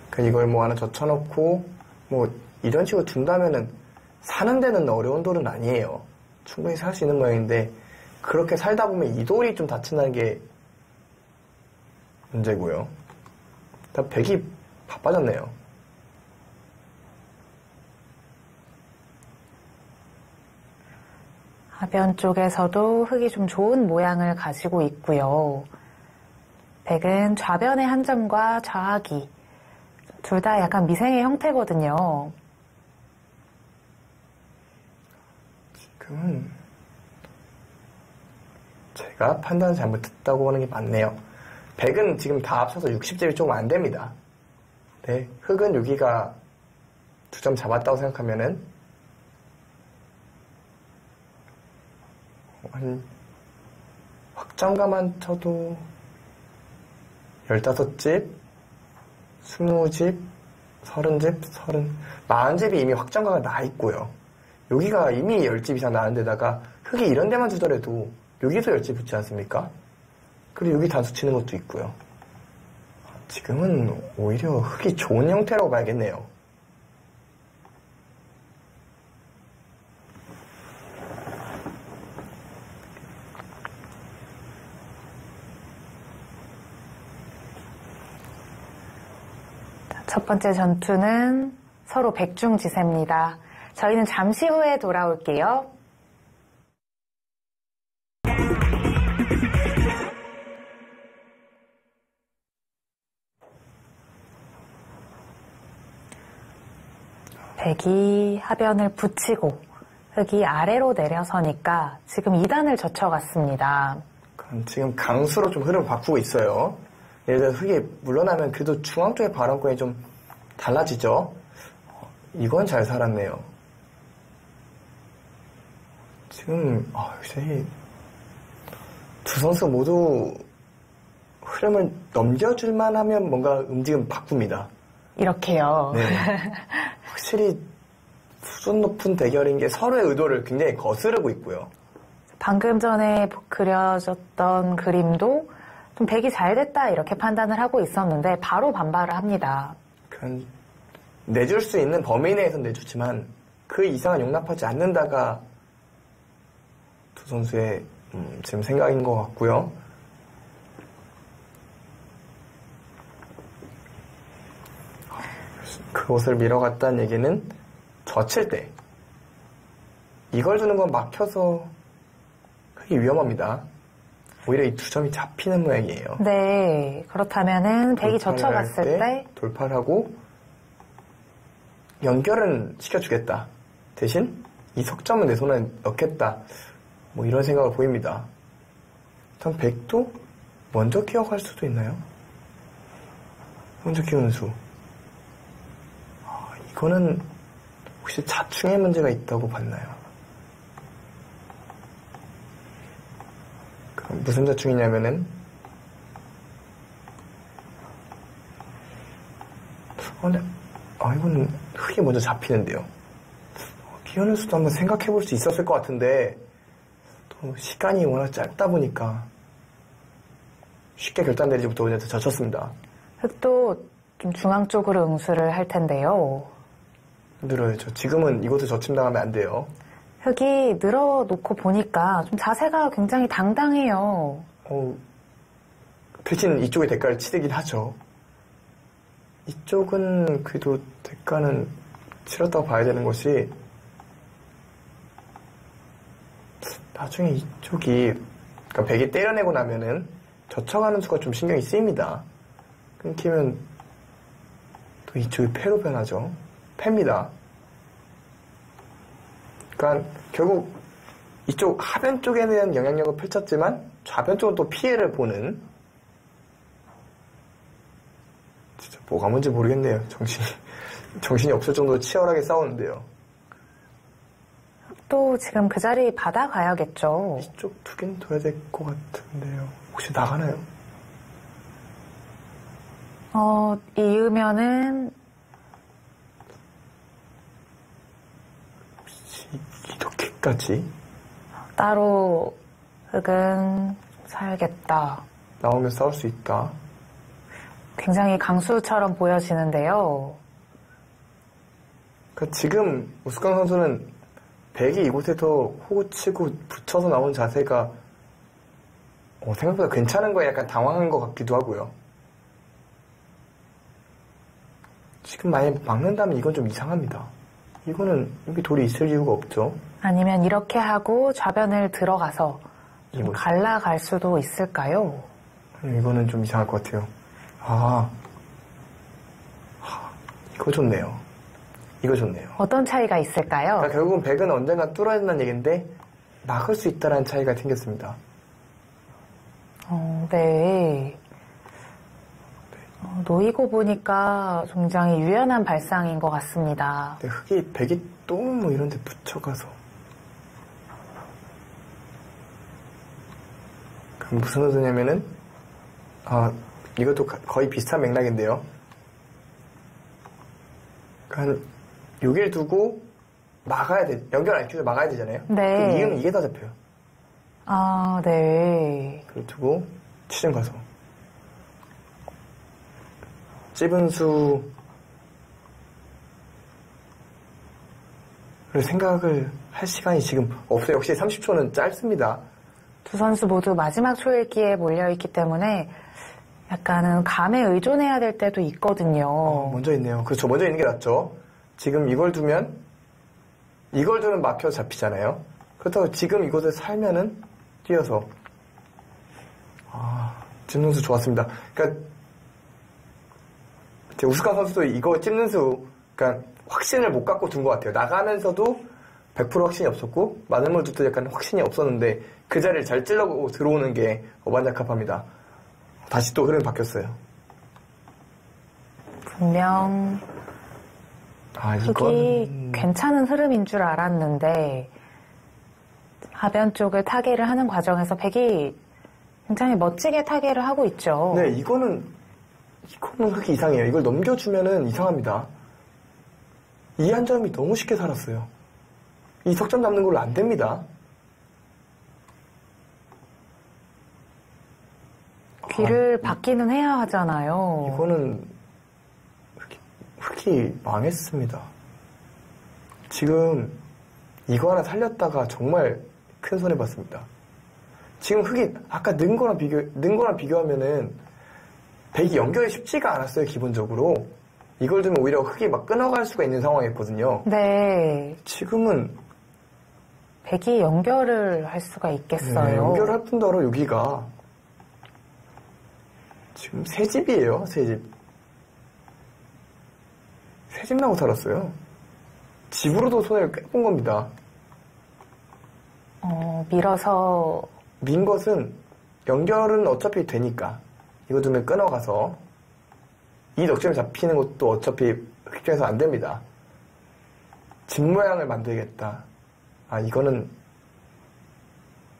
B: 그러니까 이걸 뭐 하나 젖혀놓고 뭐 이런 식으로 둔다면은 사는 데는 어려운 돌은 아니에요. 충분히 살 수 있는 모양인데 그렇게 살다 보면 이 돌이 좀 다친다는 게 문제고요. 일단 백이 바빠졌네요.
A: 하변 쪽에서도 흙이 좀 좋은 모양을 가지고 있고요. 백은 좌변의 한 점과 좌하기 둘 다 약간 미생의 형태거든요.
B: 지금은 제가 판단 잘못했다고 하는 게 맞네요. 백은 지금 다 합쳐서 60점이 조금 안 됩니다. 네, 흙은 여기가 2점 잡았다고 생각하면은 한 확정가만 쳐도 15집, 20집, 30집, 40집이 이미 확정가가 나 있고요. 여기가 이미 10집 이상 나는 데다가 흙이 이런 데만 두더라도 여기서 10집 붙지 않습니까? 그리고 여기 단수 치는 것도 있고요. 지금은 오히려 흙이 좋은 형태라고 봐야겠네요.
A: 첫 번째 전투는 서로 백중지세입니다. 저희는 잠시 후에 돌아올게요. 백이 하변을 붙이고 흙이 아래로 내려서니까 지금 2단을 젖혀갔습니다.
B: 지금 강수로 좀 흐름을 바꾸고 있어요. 예를 들어 흙이 물러나면 그래도 중앙 쪽의 발언권이 좀 달라지죠. 이건 잘 살았네요. 지금 역시 두 선수 모두 흐름을 넘겨줄만 하면 뭔가 움직임 바꿉니다.
A: 이렇게요.
B: 네. 확실히 수준 높은 대결인 게 서로의 의도를 굉장히 거스르고 있고요.
A: 방금 전에 그려졌던 그림도 좀 백이 잘 됐다 이렇게 판단을 하고 있었는데 바로 반발을 합니다.
B: 그냥 내줄 수 있는 범위 내에서는 내주지만 그 이상은 용납하지 않는다가 두 선수의 지금 생각인 것 같고요. 그곳을 밀어갔다는 얘기는 젖힐 때 이걸 두는 건 막혀서 크게 위험합니다. 오히려 이 두 점이 잡히는 모양이에요.
A: 네, 그렇다면은 백이 젖혀갔을 때
B: 돌파를 하고 연결은 시켜주겠다. 대신 이 석점은 내 손에 넣겠다. 뭐 이런 생각을 보입니다. 일단 백도 먼저 기억할 수도 있나요? 먼저 키우는 수. 이거는 혹시 자충의 문제가 있다고 봤나요? 그럼 무슨 자충이냐면은 이거는 흙이 먼저 잡히는데요. 키우는 수도 한번 생각해 볼 수 있었을 것 같은데 또 시간이 워낙 짧다 보니까 쉽게 결단 내리지부터 그냥 젖혔습니다.
A: 흙도 좀 중앙 쪽으로 응수를 할 텐데요.
B: 늘어야죠. 지금은 이곳을 젖힘당하면 안 돼요.
A: 흙이 늘어놓고 보니까 좀 자세가 굉장히 당당해요.
B: 대신 이쪽에 대가를 치르긴 하죠. 이쪽은 그래도 대가는 치렀다고 봐야 되는 것이 나중에 이쪽이 그러니까 백이 때려내고 나면은 젖혀가는 수가 좀 신경이 쓰입니다. 끊기면 또 이쪽이 패로 변하죠. 패입니다. 그러니까 결국 이쪽 하변 쪽에 대한 영향력을 펼쳤지만 좌변 쪽은 또 피해를 보는 진짜 뭐가 뭔지 모르겠네요. 정신이 없을 정도로 치열하게 싸우는데요.
A: 또 지금 그 자리 받아가야겠죠.
B: 이쪽 두 개는 둬야 될 것 같은데요. 혹시 나가나요?
A: 이으면은
B: 이렇게까지
A: 따로 흙은 살겠다.
B: 나오면 싸울 수 있다.
A: 굉장히 강수처럼 보여지는데요.
B: 그러니까 지금 우스강 선수는 백이 이곳에서 호구 치고 붙여서 나온 자세가 생각보다 괜찮은 거에 약간 당황한 것 같기도 하고요. 지금 만약에 막는다면 이건 좀 이상합니다. 이거는 여기 돌이 있을 이유가 없죠.
A: 아니면 이렇게 하고 좌변을 들어가서 좀 갈라갈 수도 있을까요?
B: 이거는 좀 이상할 것 같아요. 이거 좋네요. 이거 좋네요.
A: 어떤 차이가 있을까요?
B: 그러니까 결국은 백은 언젠가 뚫어야 된다는 얘기인데 막을 수 있다는 차이가 생겼습니다.
A: 네. 놓이고 보니까 굉장히 유연한 발상인 것 같습니다.
B: 근데 흙이 백이 또 뭐 이런 데 붙여가서 그럼 무슨 의도냐면은 이것도 거의 비슷한 맥락인데요. 그러니까 여길 두고 막아야 돼. 연결 안 시켜서 막아야 되잖아요.
A: 네.
B: 그럼 이으면 이게 다 잡혀요.
A: 네.
B: 그걸 두고 치중 가서 찝은 수를 생각을 할 시간이 지금 없어요. 역시 30초는 짧습니다.
A: 두 선수 모두 마지막 초읽기에 몰려있기 때문에 약간은 감에 의존해야 될 때도 있거든요.
B: 먼저 있네요. 그렇죠. 먼저 있는 게 낫죠. 지금 이걸 두면 막혀서 잡히잖아요. 그렇다고 지금 이곳에 살면은 뛰어서 찝는 수 좋았습니다. 그러니까 우스카 선수도 이거 찝는 수 그러니까 확신을 못 갖고 둔 것 같아요. 나가면서도 100% 확신이 없었고 마늘물 두도 약간 확신이 없었는데 그 자리를 잘 찔러고 들어오는 게 어반자카파입니다. 다시 또 흐름이 바뀌었어요.
A: 분명 흙이 괜찮은 흐름인 줄 알았는데 하변 쪽을 타개를 하는 과정에서 백이 굉장히 멋지게 타개를 하고 있죠.
B: 네, 이거는 흙이 이상해요. 이걸 넘겨주면은 이상합니다. 이 한 점이 너무 쉽게 살았어요. 이 석점 잡는 걸로 안 됩니다.
A: 귀를 받기는 해야 하잖아요.
B: 이거는 흙이 망했습니다. 지금 이거 하나 살렸다가 정말 큰 손해 봤습니다. 지금 흙이 아까 는 거랑 비교하면은 백이 연결이 쉽지가 않았어요, 기본적으로. 이걸 두면 오히려 흙이 막 끊어갈 수가 있는 상황이었거든요.
A: 네.
B: 지금은
A: 백이 연결을 할 수가 있겠어요.
B: 네, 연결할 뿐더러 여기가 지금 새 집이에요, 새 집. 새 집 나고 살았어요. 집으로도 손해를 꽤 본 겁니다.
A: 밀어서
B: 민 것은 연결은 어차피 되니까 이거 두면 끊어가서 이 넉점이 잡히는 것도 어차피 흑점에서 안 됩니다. 집 모양을 만들겠다. 아, 이거는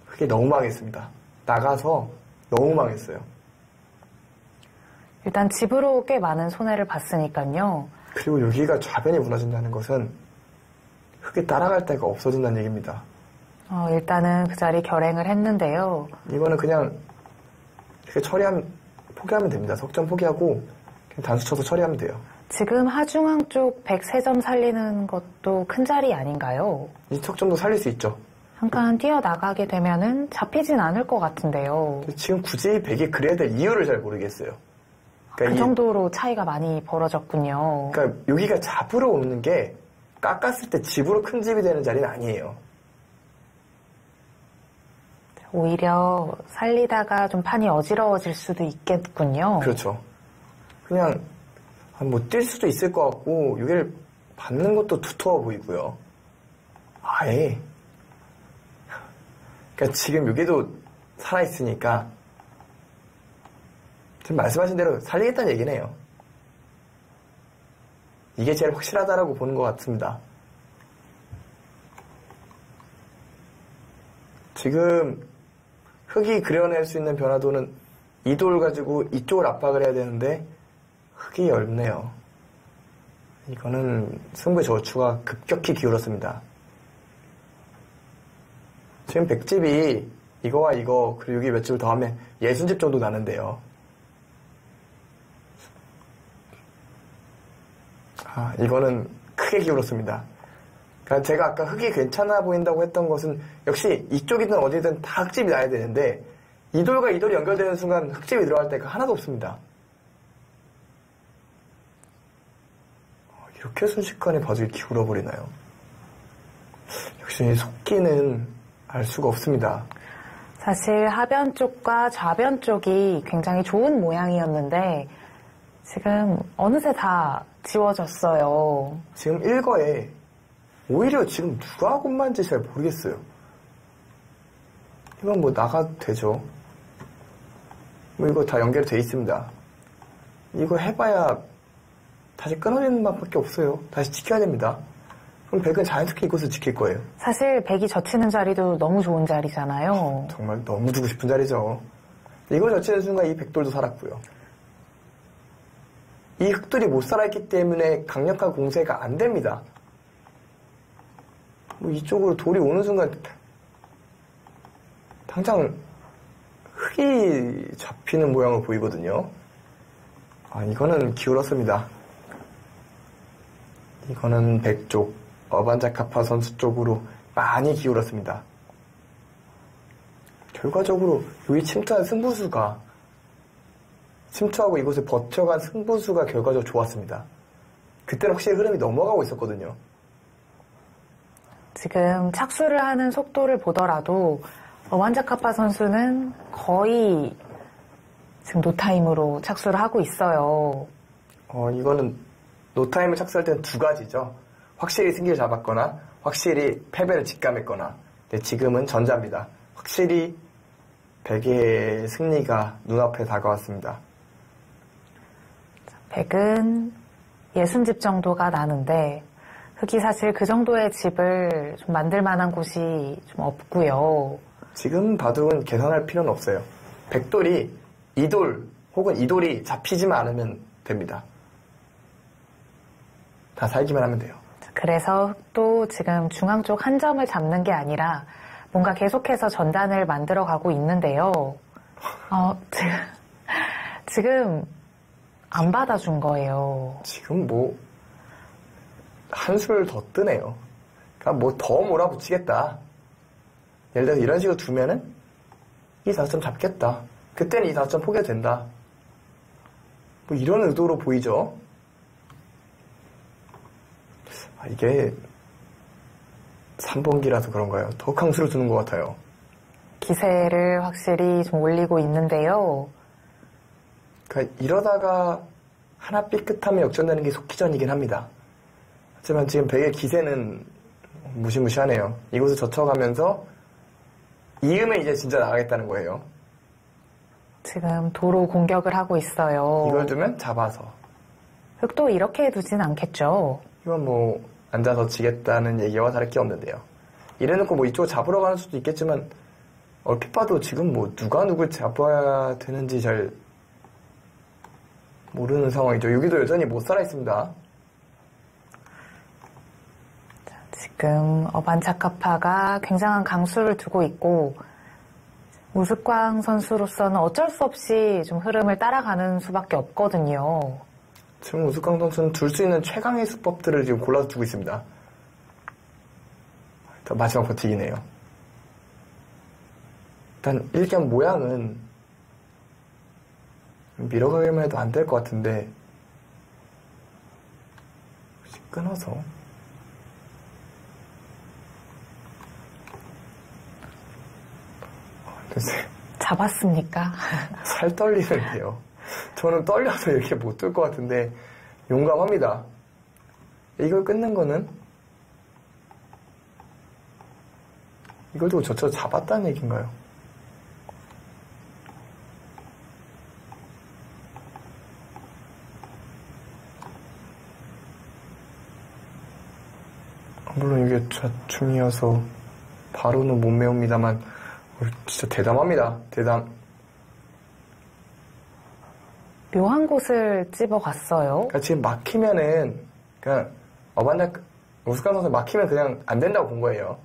B: 흙이 너무 망했습니다. 나가서 너무 망했어요.
A: 일단 집으로 꽤 많은 손해를 봤으니까요.
B: 그리고 여기가 좌변이 무너진다는 것은 흙이 따라갈 데가 없어진다는 얘기입니다.
A: 일단은 그 자리 결행을 했는데요.
B: 이거는 그냥 이렇게 포기하면 됩니다. 석점 포기하고 그냥 단수 쳐서 처리하면 돼요.
A: 지금 하중앙 쪽 103점 살리는 것도 큰 자리 아닌가요?
B: 이 석점도 살릴 수 있죠.
A: 한 칸 뛰어나가게 되면은 잡히진 않을 것 같은데요.
B: 지금 굳이 100이 그래야 될 이유를 잘 모르겠어요.
A: 그러니까 그 정도로 차이가 많이 벌어졌군요.
B: 그러니까 여기가 잡으러 오는 게 깎았을 때 집으로 큰 집이 되는 자리는 아니에요.
A: 오히려 살리다가 좀 판이 어지러워질 수도 있겠군요.
B: 그렇죠. 그냥 뭐 뛸 수도 있을 것 같고 여기를 받는 것도 두터워 보이고요. 아예. 그러니까 지금 여기도 살아있으니까 지금 말씀하신 대로 살리겠다는 얘기네요. 이게 제일 확실하다라고 보는 것 같습니다. 지금 흙이 그려낼 수 있는 변화도는 이 돌 가지고 이쪽을 압박을 해야 되는데 흙이 얇네요. 이거는 승부의 저추가 급격히 기울었습니다. 지금 100집이 이거와 이거 그리고 여기 몇 집을 더하면 60집 정도 나는데요. 이거는 크게 기울었습니다. 그러니까 제가 아까 흙이 괜찮아 보인다고 했던 것은 역시 이쪽이든 어디든 다 흙집이 나야 되는데 이 돌과 이 돌이 연결되는 순간 흙집이 들어갈 데가 하나도 없습니다. 이렇게 순식간에 바둑이 기울어버리나요? 역시 속기는 알 수가 없습니다.
A: 사실 하변 쪽과 좌변 쪽이 굉장히 좋은 모양이었는데 지금 어느새 다 지워졌어요.
B: 지금 일거에 오히려 지금 누가 곤만지 잘 모르겠어요. 이건 뭐 나가도 되죠. 뭐 이거 다 연결돼 있습니다. 이거 해봐야 다시 끊어지는 맛밖에 없어요. 다시 지켜야 됩니다. 그럼 백은 자연스럽게 이곳을 지킬 거예요.
A: 사실 백이 젖히는 자리도 너무 좋은 자리잖아요.
B: 정말 너무 두고 싶은 자리죠. 이걸 젖히는 순간 이 백돌도 살았고요. 이 흙돌이 못 살아있기 때문에 강력한 공세가 안 됩니다. 뭐 이쪽으로 돌이 오는 순간 당장 흙이 잡히는 모양을 보이거든요. 이거는 기울었습니다. 이거는 백쪽 어반자카파 선수 쪽으로 많이 기울었습니다. 결과적으로 여기 침투한 승부수가 침투하고 이곳을 버텨간 승부수가 결과적으로 좋았습니다. 그때는 확실히 흐름이 넘어가고 있었거든요.
A: 지금 착수를 하는 속도를 보더라도 완자카파 선수는 거의 지금 노타임으로 착수를 하고 있어요.
B: 이거는 노타임을 착수할 때는 두 가지죠. 확실히 승기를 잡았거나 확실히 패배를 직감했거나. 근데 지금은 전자입니다. 확실히 백의 승리가 눈앞에 다가왔습니다.
A: 백은 60집 정도가 나는데 흙이 사실 그 정도의 집을 좀 만들 만한 곳이 좀 없고요.
B: 지금 바둑은 계산할 필요는 없어요. 백돌이 이돌 혹은 이돌이 잡히지만 않으면 됩니다. 다 살기만 하면 돼요.
A: 그래서 흙도 지금 중앙 쪽 한 점을 잡는 게 아니라 뭔가 계속해서 전단을 만들어가고 있는데요. 지금 지금 안 받아준 거예요.
B: 지금 뭐 한술 더 뜨네요. 그러니까 뭐 더 몰아붙이겠다. 예를 들어서 이런 식으로 두면은 이 4점 잡겠다. 그때는 이 4점 포기해도 된다. 뭐 이런 의도로 보이죠. 이게 3번기라서 그런가요? 더 강수를 두는 것 같아요.
A: 기세를 확실히 좀 올리고 있는데요.
B: 그러니까 이러다가 하나 삐끗하면 역전되는 게 속기전이긴 합니다. 하지만 지금 백의 기세는 무시무시하네요. 이곳을 젖혀가면서 이으면 이제 진짜 나가겠다는 거예요.
A: 지금 도로 공격을 하고 있어요.
B: 이걸 두면 잡아서.
A: 흑도 이렇게 두진 않겠죠.
B: 이건 뭐 앉아서 지겠다는 얘기와 다를 게 없는데요. 이래놓고 뭐 이쪽 잡으러 가는 수도 있겠지만 얼핏 봐도 지금 뭐 누가 누굴 잡아야 되는지 잘 모르는 상황이죠. 여기도 여전히 못 살아 있습니다.
A: 지금 어반자카파가 굉장한 강수를 두고 있고 우스꽝 선수로서는 어쩔 수 없이 좀 흐름을 따라가는 수밖에 없거든요.
B: 지금 우스꽝 선수는 둘 수 있는 최강의 수법들을 지금 골라서 두고 있습니다. 마지막 버티기네요. 일단 일견 모양은 밀어가기만 해도 안 될 것 같은데 끊어서
A: 잡았습니까?
B: 살 떨리는데요. 저는 떨려서 이렇게 못 들 것 같은데 용감합니다. 이걸 끊는 거는 이걸 두고 저처럼 잡았다는 얘기인가요? 물론 이게 좌충이어서 바로는 못 메웁니다만 진짜 대담합니다. 대담.
A: 묘한 곳을 찝어갔어요.
B: 그러니까 지금 막히면은 그냥 우스꽝 선수 막히면 그냥 안 된다고 본 거예요.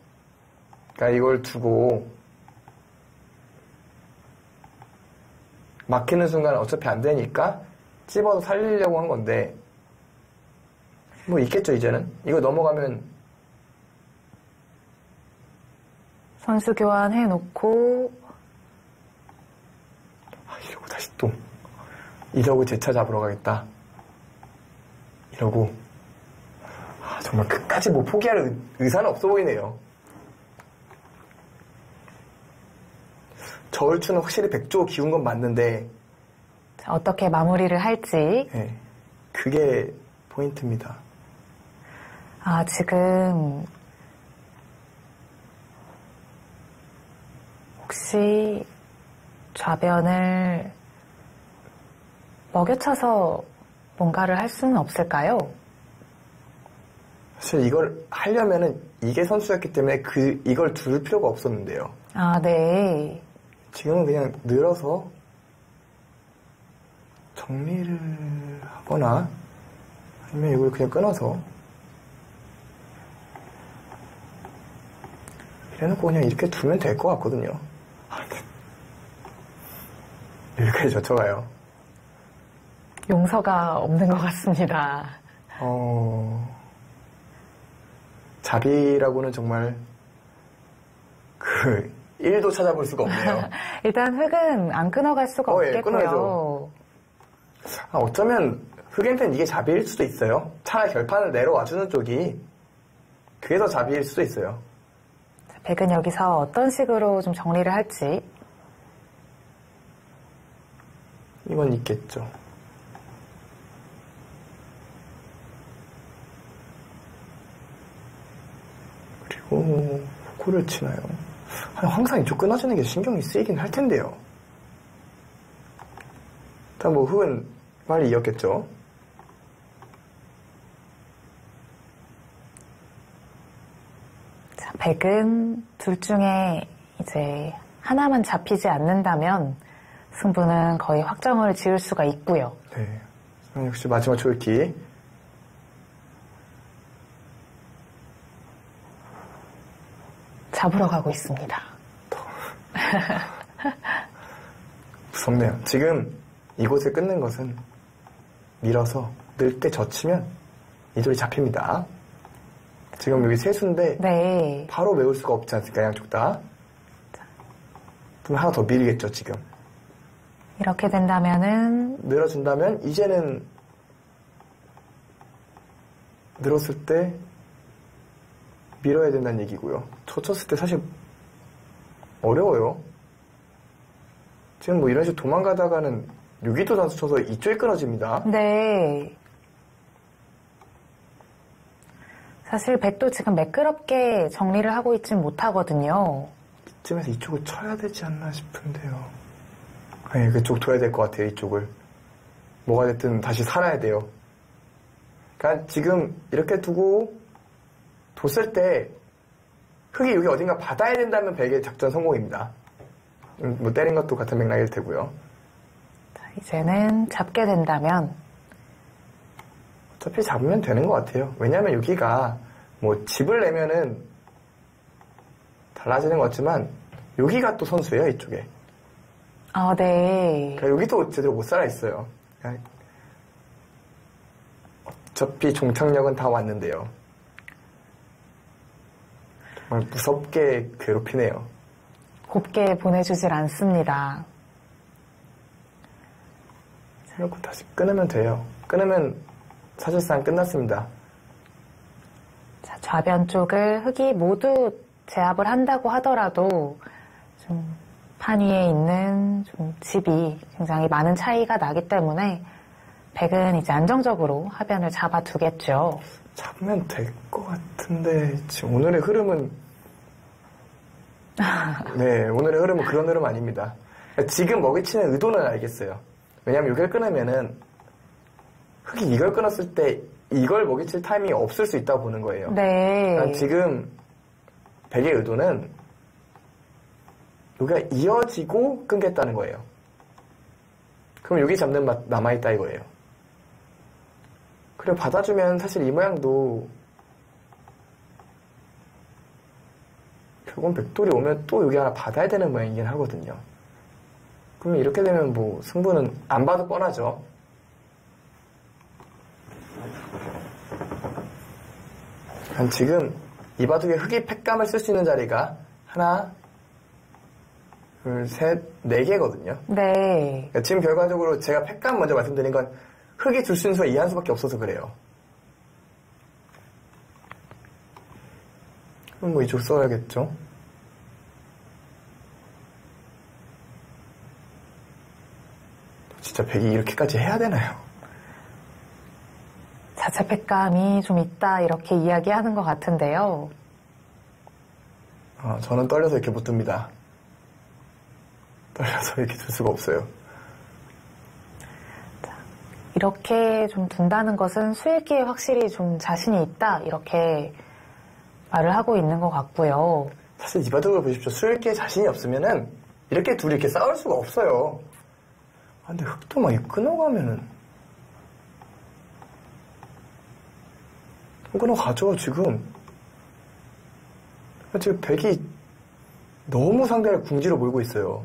B: 그러니까 이걸 두고 막히는 순간 어차피 안 되니까 찝어서 살리려고 한 건데 뭐 있겠죠 이제는. 이거 넘어가면
A: 선수 교환해놓고
B: 이러고 다시 또 이러고 제 차 잡으러 가겠다. 이러고 정말 끝까지 뭐 포기할 의사는 없어 보이네요. 저울추는 확실히 백조 기운 건 맞는데
A: 어떻게 마무리를 할지.
B: 네, 그게 포인트입니다.
A: 지금 혹시 좌변을 먹여쳐서 뭔가를 할 수는 없을까요?
B: 사실 이걸 하려면은 이게 선수였기 때문에 이걸 둘 필요가 없었는데요.
A: 네.
B: 지금은 그냥 늘어서 정리를 하거나 아니면 이걸 그냥 끊어서 이래놓고 그냥 이렇게 두면 될 것 같거든요. 여기까지 젖혀가요.
A: 용서가 없는 것 같습니다.
B: 자비라고는 정말 1도 찾아볼 수가 없네요.
A: 일단 흙은 안 끊어갈 수가
B: 예,
A: 없겠고요.
B: 어쩌면 흑엔텐 이게 자비일 수도 있어요. 차라리 결판을 내려와주는 쪽이 그게 더 자비일 수도 있어요.
A: 백은 여기서 어떤 식으로 좀 정리를 할지.
B: 이건 있겠죠. 그리고 호구를 치나요? 항상 이쪽 끊어지는 게 신경이 쓰이긴 할 텐데요. 일단 뭐 흑은 빨리 이었겠죠.
A: 자, 백은 둘 중에 이제 하나만 잡히지 않는다면 승부는 거의 확정을 지을 수가 있고요.
B: 네. 역시 마지막 초읽기.
A: 잡으러 가고 있습니다.
B: 무섭네요. 지금 이곳을 끊는 것은 밀어서 늘 때 젖히면 이 돌이 잡힙니다. 지금 여기 세수인데
A: 네.
B: 바로 메울 수가 없지 않습니까? 양쪽 다. 그럼 하나 더 밀겠죠, 지금.
A: 이렇게 된다면은
B: 늘어준다면 이제는 늘었을 때 밀어야 된다는 얘기고요. 젖혔을 때 사실 어려워요. 지금 뭐 이런 식으로 도망가다가는 여기도 단수 쳐서 이쪽이 끊어집니다.
A: 네. 사실 백도 지금 매끄럽게 정리를 하고 있진 못하거든요.
B: 이쯤에서 이쪽을 쳐야 되지 않나 싶은데요. 아니, 그쪽 둬야 될 것 같아요, 이쪽을. 뭐가 됐든 다시 살아야 돼요. 그러니까 지금 이렇게 두고 뒀을 때 흙이 여기 어딘가 받아야 된다면 백의 작전 성공입니다. 뭐 때린 것도 같은 맥락일 테고요.
A: 자, 이제는 잡게 된다면
B: 어차피 잡으면 되는 것 같아요. 왜냐하면 여기가 뭐 집을 내면은 달라지는 것 같지만 여기가 또 선수예요, 이쪽에.
A: 아, 네.
B: 그러니까 여기도 제대로 못 살아 있어요. 그러니까 어차피 종착역은 다 왔는데요. 정말 무섭게 괴롭히네요.
A: 곱게 보내주질 않습니다.
B: 이러고 다시 끊으면 돼요. 끊으면 사실상 끝났습니다.
A: 자, 좌변 쪽을 흙이 모두 제압을 한다고 하더라도 좀 판 위에 있는 좀 집이 굉장히 많은 차이가 나기 때문에 백은 이제 안정적으로 하변을 잡아두겠죠.
B: 잡으면 될 것 같은데 지금 오늘의 흐름은 네, 오늘의 흐름은 그런 흐름 아닙니다. 지금 먹이치는 의도는 알겠어요. 왜냐하면 이걸 끊으면은 흙이 이걸 끊었을 때 이걸 먹이칠 타이밍이 없을 수 있다고 보는 거예요.
A: 네.
B: 지금 백의 의도는 여기가 이어지고 끊겠다는 거예요. 그럼 여기 잡는 맛 남아있다 이거예요. 그리고 받아주면 사실 이 모양도 결국은 백돌이 오면 또 여기 하나 받아야 되는 모양이긴 하거든요. 그러면 이렇게 되면 뭐 승부는 안 봐도 뻔하죠. 지금 이 바둑에 흙이 팩감을 쓸 수 있는 자리가 하나, 둘, 셋, 네 개거든요.
A: 네.
B: 그러니까 지금 결과적으로 제가 팩감 먼저 말씀드린 건 흙이 줄 수 있는 수가 이 한 수밖에 없어서 그래요. 그럼 뭐 이쪽 써야겠죠. 진짜 백이 이렇게까지 해야 되나요?
A: 자체 팩감이 좀 있다 이렇게 이야기하는 것 같은데요.
B: 저는 떨려서 이렇게 못 둡니다. 떨려서 이렇게 둘 수가 없어요.
A: 이렇게 좀 둔다는 것은 수읽기에 확실히 좀 자신이 있다 이렇게 말을 하고 있는 것 같고요.
B: 사실 이 바둑을 보십시오. 수읽기에 자신이 없으면은 이렇게 둘이 이렇게 싸울 수가 없어요. 근데 흙도 막 끊어가면은 끊어가죠 지금. 지금 백이 너무 상대를 궁지로 몰고 있어요.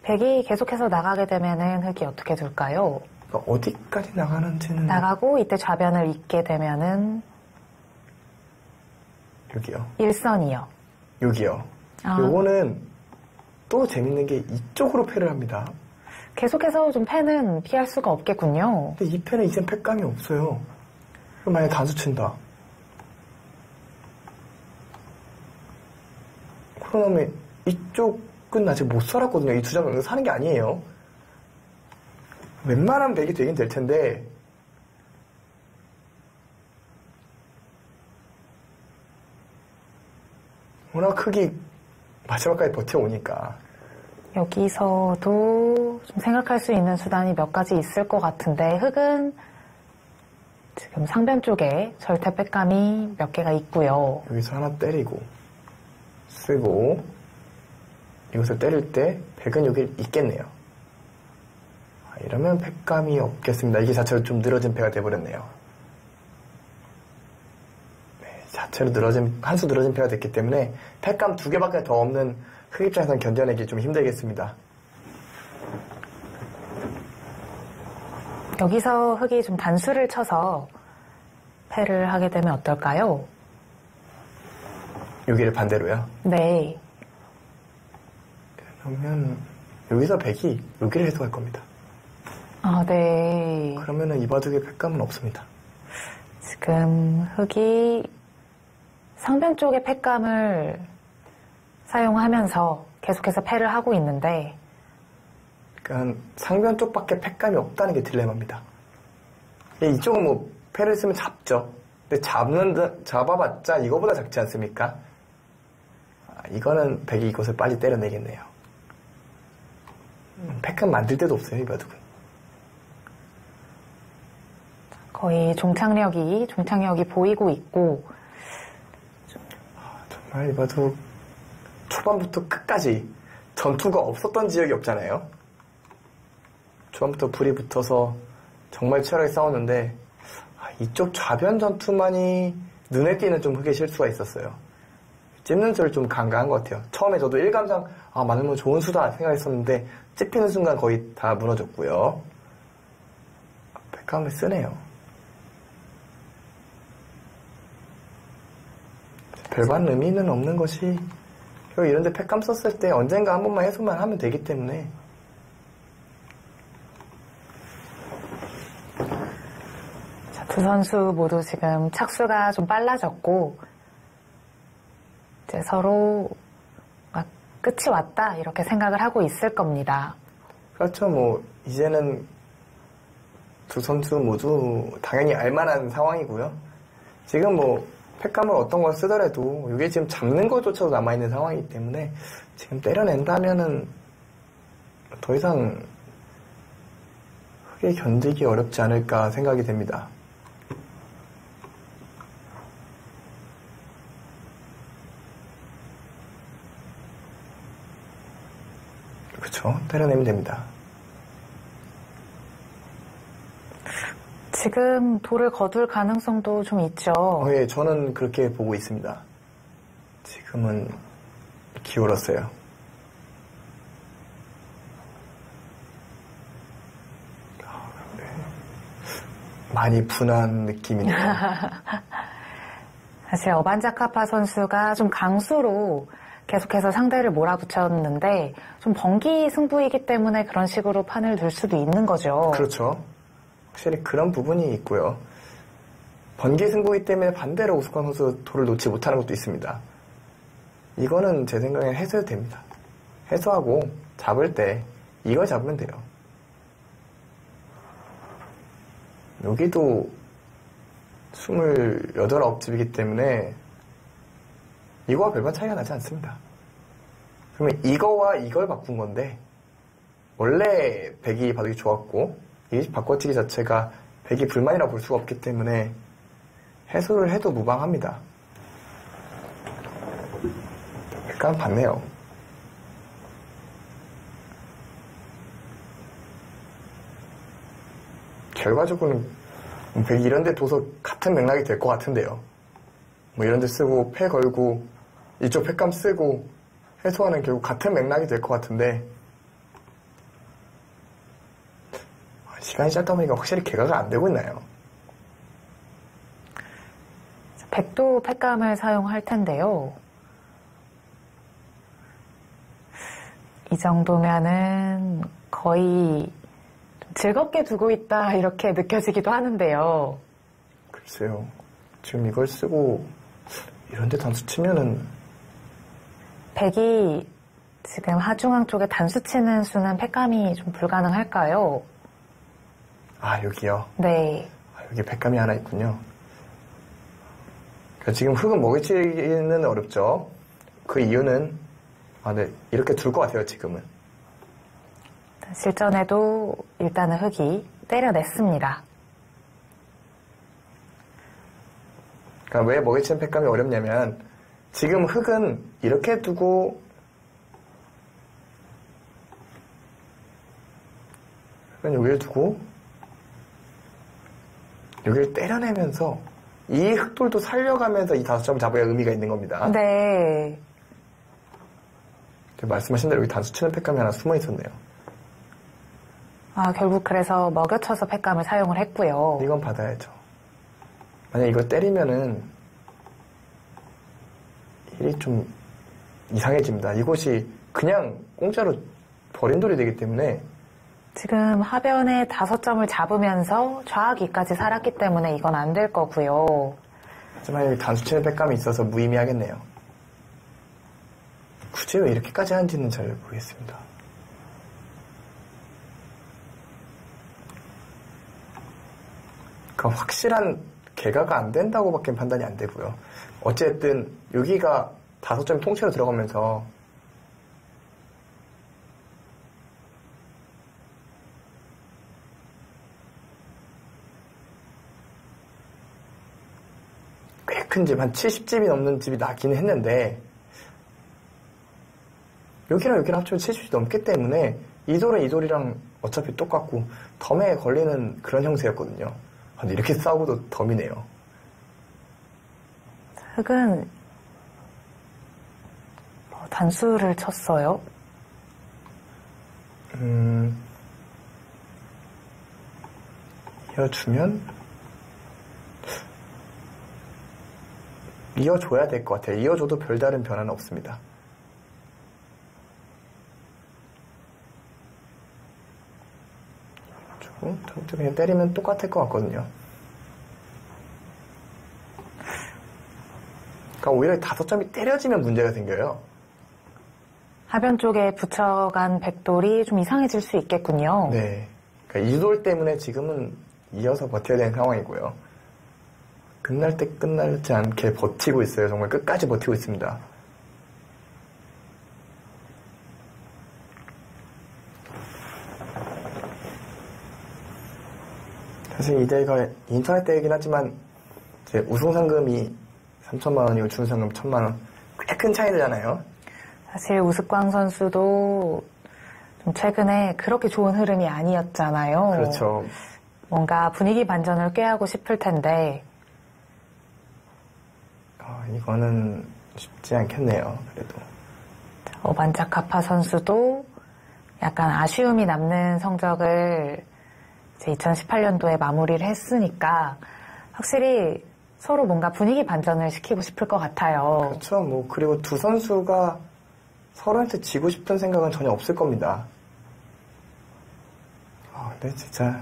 A: 백이 계속해서 나가게 되면은 흙이 어떻게 될까요?
B: 그러니까 어디까지 나가는지는
A: 나가고 이때 좌변을 잇게 되면은
B: 여기요.
A: 일선이요.
B: 여기요. 요거는 또 재밌는 게 이쪽으로 패를 합니다.
A: 계속해서 좀 패는 피할 수가 없겠군요.
B: 근데 이 패는 이젠 패감이 없어요. 그럼 만약에 단수 친다. 그러면 이쪽은 아직 못 살았거든요. 이 두 장은 사는 게 아니에요. 웬만하면 백이 되긴 될 텐데 워낙 크기 마지막까지 버텨오니까
A: 여기서도 좀 생각할 수 있는 수단이 몇 가지 있을 것 같은데 흙은 지금 상변 쪽에 절대 빽감이 몇 개가 있고요.
B: 여기서 하나 때리고 쓰고 이것을 때릴 때 백은 여기 있겠네요. 이러면 팩감이 없겠습니다. 이게 자체로 좀 늘어진 패가 돼버렸네요. 네, 자체로 한 수 늘어진 패가 됐기 때문에 팩감 2개밖에 더 없는 흙 입장에서는 견뎌내기 좀 힘들겠습니다.
A: 여기서 흙이 좀 단수를 쳐서 패를 하게 되면 어떨까요?
B: 여기를 반대로요?
A: 네.
B: 그러면 여기서 백이 여기를 해소할 겁니다.
A: 아, 네.
B: 그러면은 이 바둑의 팩감은 없습니다.
A: 지금 흙이 상변 쪽의 팩감을 사용하면서 계속해서 패를 하고 있는데,
B: 그러니까 상변 쪽밖에 팩감이 없다는 게 딜레마입니다. 이쪽은 뭐 패를 쓰면 잡죠. 근데 잡아봤자 이거보다 작지 않습니까? 이거는 백이 이것을 빨리 때려내겠네요. 팩감 만들 데도 없어요, 이 바둑은.
A: 거의 종착역이 보이고 있고,
B: 정말 이 바둑 초반부터 끝까지 전투가 없었던 지역이 없잖아요. 초반부터 불이 붙어서 정말 치열하게 싸웠는데 이쪽 좌변 전투만이 눈에 띄는 좀 흙의 실수가 있었어요. 찝는 소리 좀 간과한 것 같아요. 처음에 저도 일감상 마늘무 좋은 수다 생각했었는데 찝히는 순간 거의 다 무너졌고요. 백감을 쓰네요. 별반 의미는 없는 것이 이런데 팩감 썼을 때 언젠가 한 번만 해소만 하면 되기 때문에
A: 두 선수 모두 지금 착수가 좀 빨라졌고 이제 서로 끝이 왔다 이렇게 생각을 하고 있을 겁니다.
B: 그렇죠. 뭐 이제는 두 선수 모두 당연히 알만한 상황이고요. 지금 뭐 팩감을 어떤 걸 쓰더라도 이게 지금 잡는 것조차도 남아있는 상황이기 때문에 지금 때려낸다면은 더 이상 흙에 견디기 어렵지 않을까 생각이 됩니다. 그렇죠. 때려내면 됩니다.
A: 지금 돌을 거둘 가능성도 좀 있죠.
B: 예, 저는 그렇게 보고 있습니다. 지금은 기울었어요. 네. 많이 분한 느낌이네요.
A: 사실 어반자카파 선수가 좀 강수로 계속해서 상대를 몰아붙였는데 좀 번기 승부이기 때문에 그런 식으로 판을 들 수도 있는 거죠.
B: 그렇죠. 확실히 그런 부분이 있고요. 번기 승부이기 때문에 반대로 우스꽝 선수 돌을 놓지 못하는 것도 있습니다. 이거는 제 생각엔 해소해도 됩니다. 해소하고 잡을 때 이걸 잡으면 돼요. 여기도 29집이기 때문에 이거와 별반 차이가 나지 않습니다. 그러면 이거와 이걸 바꾼 건데 원래 백이 바둑이 좋았고 이 바꿔치기 자체가 백이 불만이라고 볼 수가 없기 때문에 해소를 해도 무방합니다. 백감 봤네요. 결과적으로는 백이 이런데 둬서 같은 맥락이 될 것 같은데요. 뭐 이런데 쓰고 패 걸고 이쪽 팩감 쓰고 해소하는 결국 같은 맥락이 될 것 같은데 시간이 짧다 보니까 확실히 개가가 안 되고 있나요?
A: 백도 팩감을 사용할 텐데요. 이 정도면은 거의 즐겁게 두고 있다 이렇게 느껴지기도 하는데요.
B: 글쎄요. 지금 이걸 쓰고 이런데 단수 치면은
A: 백이 지금 하중앙 쪽에 단수 치는 수는 팩감이 좀 불가능할까요?
B: 여기요?
A: 네.
B: 여기 백감이 하나 있군요. 그러니까 지금 흙은 먹이치기는 어렵죠. 그 이유는 네, 이렇게 둘 것 같아요, 지금은.
A: 실전에도 일단은 흙이 때려냈습니다.
B: 그러니까 왜 먹이치는 팩감이 어렵냐면 지금 흙은 이렇게 두고 여기를 두고 여기를 때려내면서 이 흙돌도 살려가면서 이 5점을 잡아야 의미가 있는 겁니다.
A: 네.
B: 말씀하신 대로 여기 단수 치는 팩감이 하나 숨어 있었네요.
A: 결국 그래서 먹여쳐서 팩감을 사용을 했고요.
B: 이건 받아야죠. 만약 이거 때리면은 일이 좀 이상해집니다. 이곳이 그냥 공짜로 버린 돌이 되기 때문에
A: 지금 하변에 5점을 잡으면서 좌악이까지 살았기 때문에 이건 안 될 거고요.
B: 하지만 여기 단수 치는 팩감이 있어서 무의미하겠네요. 굳이 왜 이렇게까지 하는지는 잘 모르겠습니다. 그러니까 확실한 개가가 안 된다고밖에 판단이 안 되고요. 어쨌든 여기가 5점이 통째로 들어가면서 꽤 큰 집, 한 70집이 넘는 집이 나긴 했는데 여기랑 여기랑 합치면 70이 넘기 때문에 이 돌은 이 돌이랑 어차피 똑같고 덤에 걸리는 그런 형세였거든요. 근데 이렇게 싸우고도 덤이네요.
A: 흑은 단수를 쳤어요.
B: 이어주면 이어줘야 될 것 같아요. 이어줘도 별다른 변화는 없습니다. 다음부터 그냥 때리면 똑같을 것 같거든요. 그러니까 오히려 5점이 때려지면 문제가 생겨요.
A: 하변 쪽에 붙여간 백돌이 좀 이상해질 수 있겠군요.
B: 네. 그러니까 이 돌 때문에 지금은 이어서 버텨야 되는 상황이고요. 끝날 때 끝나지 않게 버티고 있어요. 정말 끝까지 버티고 있습니다. 사실 이 대회가 인터넷 대회이긴 하지만 이제 우승 상금이 3천만 원이고 준상금 1,000만 원. 꽤 큰 차이잖아요.
A: 사실 우스꽝 선수도 좀 최근에 그렇게 좋은 흐름이 아니었잖아요.
B: 그렇죠.
A: 뭔가 분위기 반전을 꾀하고 싶을 텐데
B: 이거는 쉽지 않겠네요. 그래도
A: 오반자카파 선수도 약간 아쉬움이 남는 성적을 이제 2018년도에 마무리를 했으니까 확실히 서로 뭔가 분위기 반전을 시키고 싶을 것 같아요.
B: 그렇죠. 그리고 두 선수가 서로한테 지고 싶은 생각은 전혀 없을 겁니다. 근데 진짜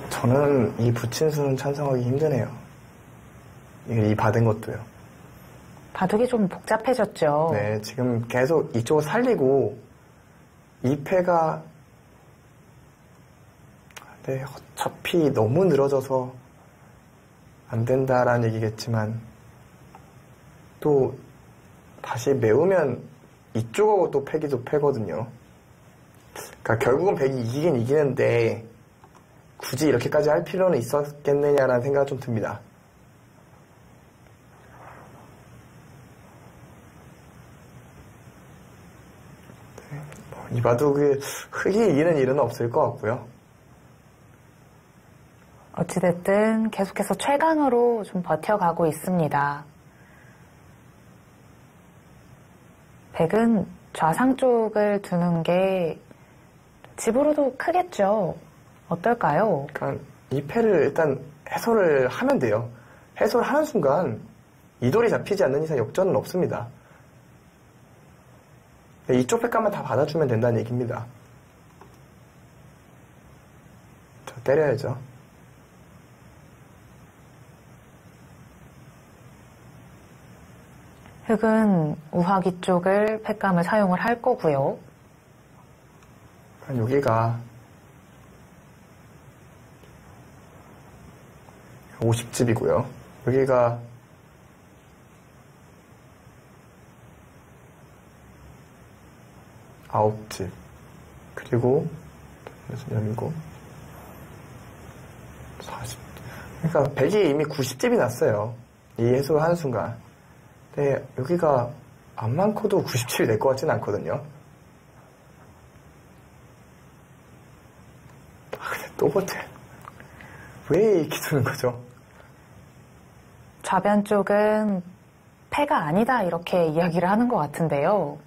B: 저는 이 붙인 수는 찬성하기 힘드네요. 이 받은 것도요.
A: 바둑이 좀 복잡해졌죠.
B: 네, 지금 계속 이쪽을 살리고 2패가 네, 어차피 너무 늘어져서 안 된다라는 얘기겠지만 또 다시 메우면 이쪽하고 또 패기도 패거든요. 그러니까 결국은 백이 이기긴 이기는데 굳이 이렇게까지 할 필요는 있었겠느냐라는 생각이 좀 듭니다. 이 바둑이 흑이 이기는 일은 없을 것 같고요.
A: 어찌됐든 계속해서 최강으로 좀 버텨가고 있습니다. 백은 좌상 쪽을 두는 게 집으로도 크겠죠. 어떨까요?
B: 그러니까 이 패를 일단 해소를 하면 돼요. 해소를 하는 순간 이 돌이 잡히지 않는 이상 역전은 없습니다. 이쪽 패값만 다 받아주면 된다는 얘기입니다. 저 때려야죠.
A: 흑은 우하기 쪽을 패감을 사용을 할 거고요.
B: 여기가 50집이고요. 여기가 9집. 그리고 17, 40. 그러니까 100이 이미 90집이 났어요. 이 해소를 하는 순간. 근데 여기가 안 많고도 97이 될 것 같지는 않거든요. 근데 또 버텨. 왜 이렇게 두는 거죠?
A: 좌변 쪽은 패가 아니다 이렇게 이야기를 하는 것 같은데요.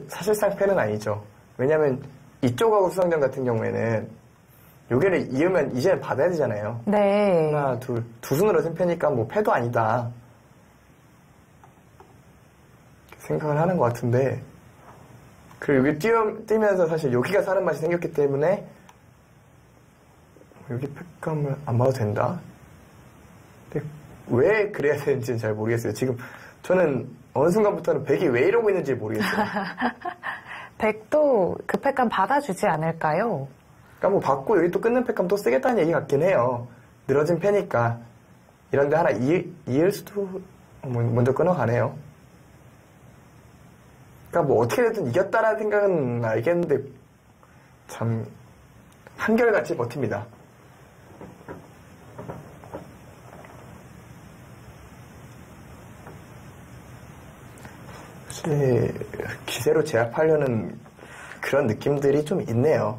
B: 사실상 패는 아니죠. 왜냐하면 이쪽하고 수성전 같은 경우에는 여기를 이으면 이제는 받아야 되잖아요.
A: 네.
B: 하나, 둘, 두 손으로 쓴 편이니까 뭐 패도 아니다. 생각을 하는 것 같은데, 그리고 여기 뛰면서 사실 여기가 사는 맛이 생겼기 때문에 여기 팩감을 안 봐도 된다? 근데 왜 그래야 되는지는 잘 모르겠어요. 지금 저는 어느 순간부터는 백이 왜 이러고 있는지 모르겠어요.
A: 백도 그 팩감 받아주지 않을까요?
B: 그러니까 뭐 받고 여기 또 끊는 팩감 또 쓰겠다는 얘기 같긴 해요. 늘어진 패니까 이런데 하나 이을 수도 먼저 끊어가네요. 그러니까 뭐 어떻게 됐든 이겼다라는 생각은 알겠는데 참 한결같이 버팁니다. 혹시 기세로 제압하려는 그런 느낌들이 좀 있네요.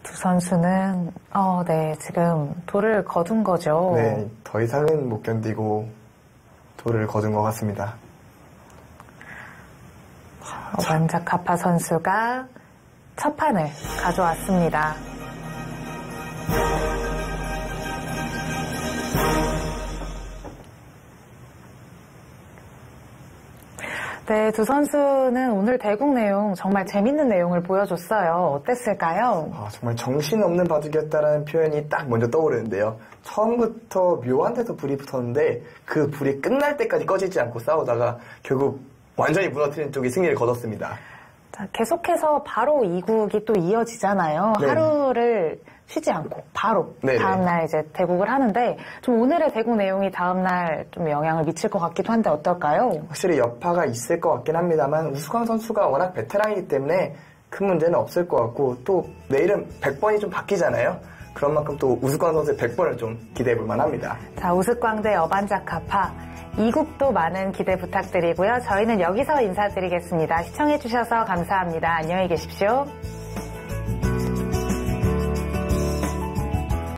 A: 두 선수는 네, 지금 돌을 거둔 거죠.
B: 네, 더 이상은 못 견디고 돌을 거둔 것 같습니다.
A: 완자카파 선수가 첫 판을 가져왔습니다. 네, 두 선수는 오늘 대국 내용 정말 재밌는 내용을 보여줬어요. 어땠을까요?
B: 정말 정신없는 바둑이었다라는 표현이 딱 먼저 떠오르는데요. 처음부터 묘한 데서 불이 붙었는데 그 불이 끝날 때까지 꺼지지 않고 싸우다가 결국 완전히 무너뜨린 쪽이 승리를 거뒀습니다.
A: 자, 계속해서 바로 2국이 또 이어지잖아요.
B: 네.
A: 하루를 쉬지 않고 바로
B: 네네.
A: 다음날 이제 대국을 하는데 좀 오늘의 대국 내용이 다음날 좀 영향을 미칠 것 같기도 한데 어떨까요?
B: 확실히 여파가 있을 것 같긴 합니다만 우수광 선수가 워낙 베테랑이기 때문에 큰 문제는 없을 것 같고 또 내일은 100번이 좀 바뀌잖아요. 그런 만큼 또 우수광 선수의 100번을 좀 기대해 볼 만합니다.
A: 자, 우스꽝 대 어반자카파 2국도 많은 기대 부탁드리고요. 저희는 여기서 인사드리겠습니다. 시청해주셔서 감사합니다. 안녕히 계십시오.